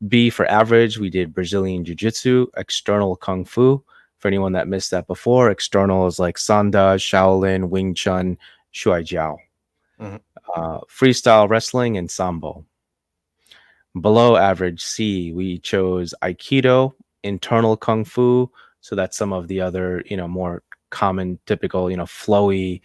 B for average, we did Brazilian Jiu Jitsu, external Kung Fu. For anyone that missed that before, external is like Sanda, Shaolin, Wing Chun, Shuai Jiao. Mm-hmm. Freestyle wrestling and Sambo. Below average C, we chose Aikido, internal Kung Fu. So that's some of the other, more common, typical, flowy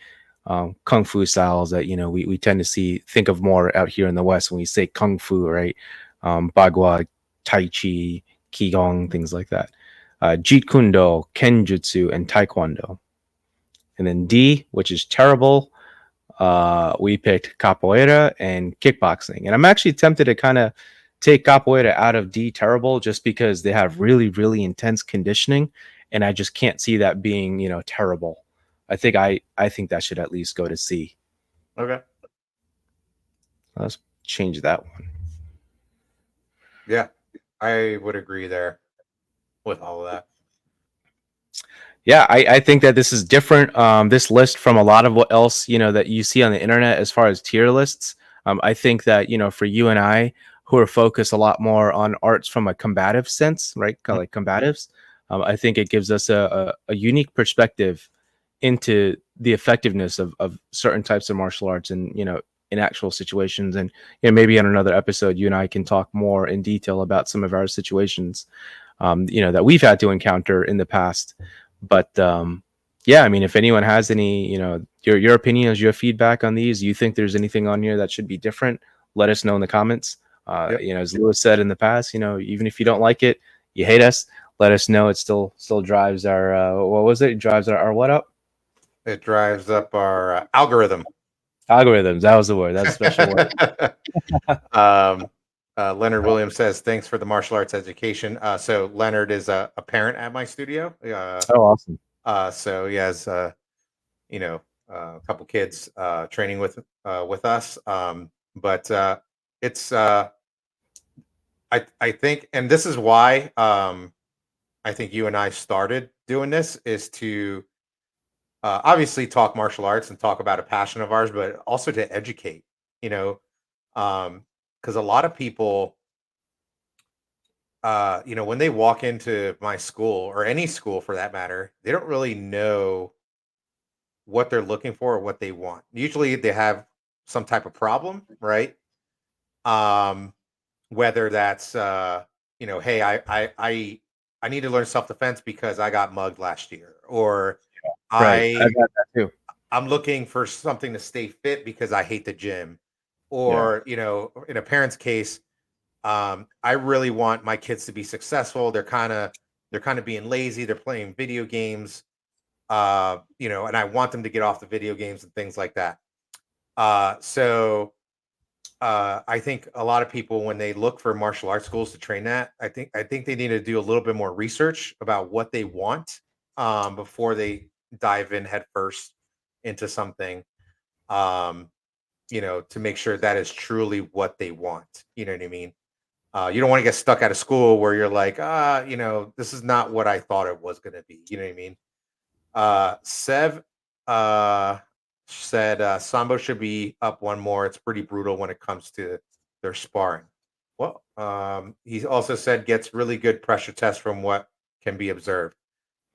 Kung Fu styles that, we tend to think of more out here in the West when we say Kung Fu, right? Bagua, Tai Chi, Qigong, things like that. Jeet Kune Do, Kenjutsu, and Taekwondo. And then D, which is terrible, we picked capoeira and kickboxing. And I'm actually tempted to kind of take capoeira out of D terrible just because they have really, really intense conditioning. And I just can't see that being, terrible. I think that should at least go to C. Okay. Let's change that one. Yeah, I would agree there with all of that. Yeah, I think that this is different. This list from a lot of what else that you see on the internet as far as tier lists. I think that for you and I, who are focused a lot more on arts from a combative sense, right? Kind of like combatives. I think it gives us a unique perspective into the effectiveness of certain types of martial arts and in actual situations. And maybe on another episode, you and I can talk more in detail about some of our situations, that we've had to encounter in the past. But yeah, I mean, if anyone has any, your opinions, your feedback on these, you think there's anything on here that should be different, let us know in the comments. Yep. As Lewis said in the past, even if you don't like it, you hate us, let us know. It still drives our what was it? It drives our what up? It drives up our algorithm. Algorithms. That was the word. That's a special word. Leonard Williams says, thanks for the martial arts education. So Leonard is a parent at my studio. Oh, awesome. So he has, a couple kids training with us. But it's, I think, and this is why I think you and I started doing this is to obviously talk martial arts and talk about a passion of ours, but also to educate, you know, because a lot of people, when they walk into my school or any school for that matter, they don't really know what they're looking for or what they want. Usually they have some type of problem, right? Um, whether that's hey, I need to learn self-defense because I got mugged last year, or Right. I've I got that too. I'm looking for something to stay fit because I hate the gym. Yeah. Or, in a parent's case, I really want my kids to be successful. They're kind of being lazy. They're playing video games, and I want them to get off the video games and things like that. So I think a lot of people when they look for martial arts schools to train at, I think they need to do a little bit more research about what they want before they dive in headfirst into something. Um, to make sure that is truly what they want. You know what I mean? You don't want to get stuck out of school where you're like, this is not what I thought it was going to be. You know what I mean? Sev uh, said Sambo should be up one more. It's pretty brutal when it comes to their sparring. Well, he also said gets really good pressure test from what can be observed.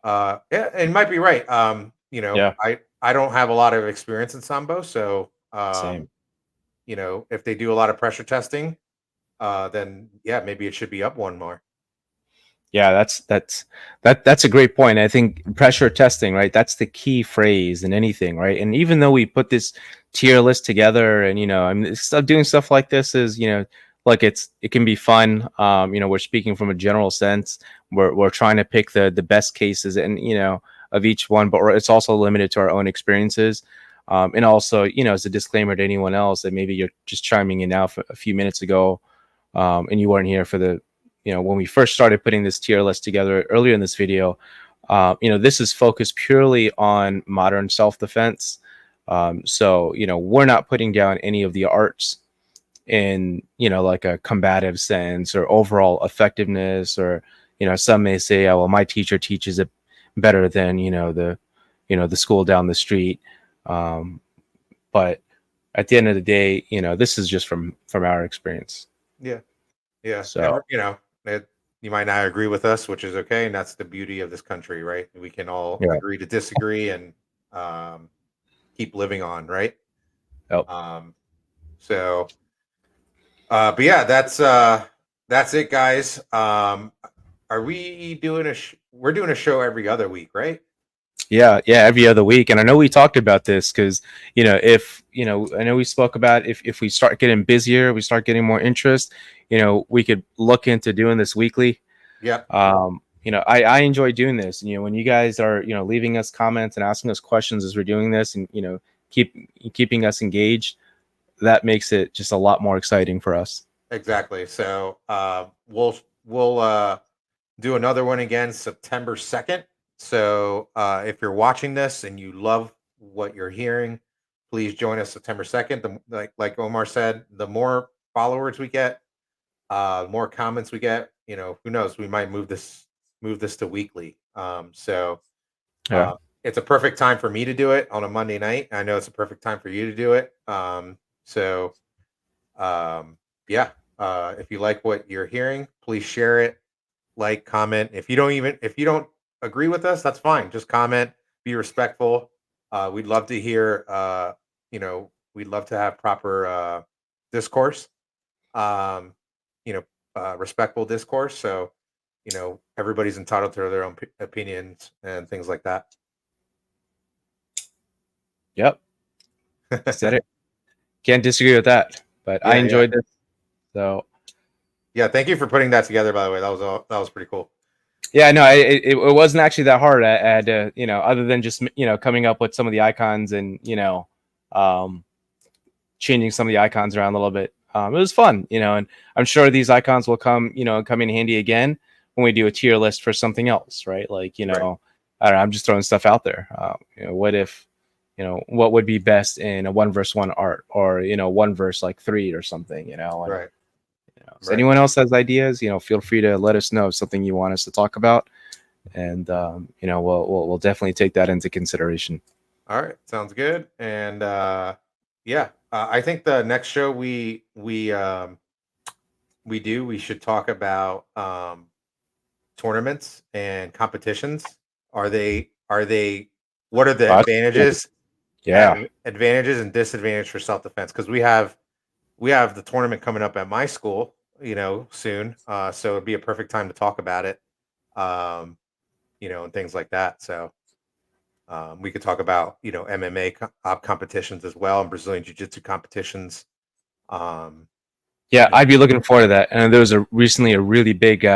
Yeah, and might be right. Yeah. I don't have a lot of experience in Sambo, so Same. if they do a lot of pressure testing, then yeah, maybe it should be up one more. Yeah, that's a great point. I think pressure testing, right? That's the key phrase in anything, right? And even though we put this tier list together, and doing stuff like this is, like it can be fun. We're speaking from a general sense. We're trying to pick the best cases and of each one, but it's also limited to our own experiences. And also, as a disclaimer to anyone else that maybe you're just chiming in now for a few minutes ago, and you weren't here for the when we first started putting this tier list together earlier in this video. This is focused purely on modern self-defense. So we're not putting down any of the arts in like a combative sense or overall effectiveness, or some may say, oh well, my teacher teaches it better than the school down the street. But at the end of the day, this is just from our experience. Yeah. Yeah, and So you might not agree with us, which is okay, and that's the beauty of this country, right? We can all yeah. agree to disagree and um, keep living on, right? Oh, Um, but yeah, that's it, guys. Are we doing we're doing a show every other week, right? yeah, every other week. And I know we talked about this because, if, I know we spoke about if we start getting busier, we start getting more interest, we could look into doing this weekly. Yep, I enjoy doing this. When you guys are, leaving us comments and asking us questions as we're doing this and, keeping us engaged, that makes it just a lot more exciting for us. exactly. So we'll do another one again September 2nd. So if you're watching this and you love what you're hearing, please join us September 2nd. Like Omar said, the more followers we get, more comments we get, who knows, we might move this to weekly. Yeah. It's a perfect time for me to do it on a Monday night. I know it's a perfect time for you to do it. So yeah, if you like what you're hearing, please share it, like, comment. If you don't agree with us, that's fine. Just comment, be respectful. We'd love to hear, we'd love to have proper discourse, um, respectful discourse. So, everybody's entitled to their own opinions and things like that. Yep. Said it. Can't disagree with that. But I Yeah, yeah. enjoyed this. So Yeah, thank you for putting that together, by the way. That was pretty cool. yeah, no, it wasn't actually that hard. I had to, other than just coming up with some of the icons and um, changing some of the icons around a little bit. It was fun, and I'm sure these icons will come in handy again when we do a tier list for something else, right? Like Right. I don't know, I'm just throwing stuff out there. What if what would be best in a 1v1 art, or 1v3 or something, and Right. if Right. anyone else has ideas, feel free to let us know something you want us to talk about, and we'll definitely take that into consideration. All right, sounds good. And yeah, I think the next show we should talk about tournaments and competitions. Are they what are the Oh, that's cool. advantages Yeah. advantages and disadvantages for self-defense? Because we have the tournament coming up at my school, soon. So it'd be a perfect time to talk about it. And things like that. So we could talk about MMA competitions as well, and Brazilian Jiu-Jitsu competitions. Um, Yeah, you know, I'd be looking forward to that. And there was recently a really big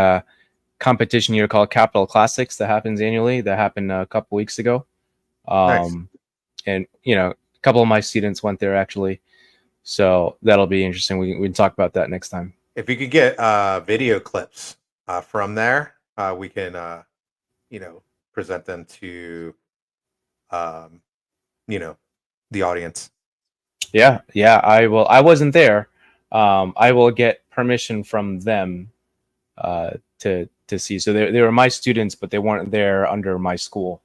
competition here called Capital Classics that happens annually. That happened a couple weeks ago. nice. And a couple of my students went there actually. So that'll be interesting. We can talk about that next time. If you could get video clips from there, we can present them to um, the audience. Yeah, yeah, I will. I wasn't there. I will get permission from them to see. So they were my students, but they weren't there under my school.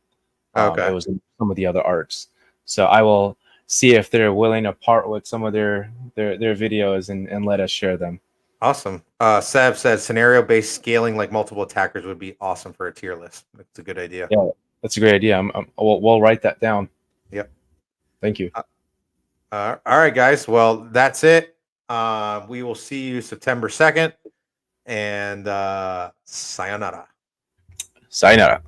It Okay, was some of the other arts. So I will see if they're willing to part with some of their videos and let us share them. awesome. Sev says scenario-based scaling like multiple attackers would be awesome for a tier list. That's a good idea. Yeah, that's a great idea. We'll write that down. Yep. Thank you. All right, guys. Well, that's it. We will see you September 2nd, and sayonara. Sayonara.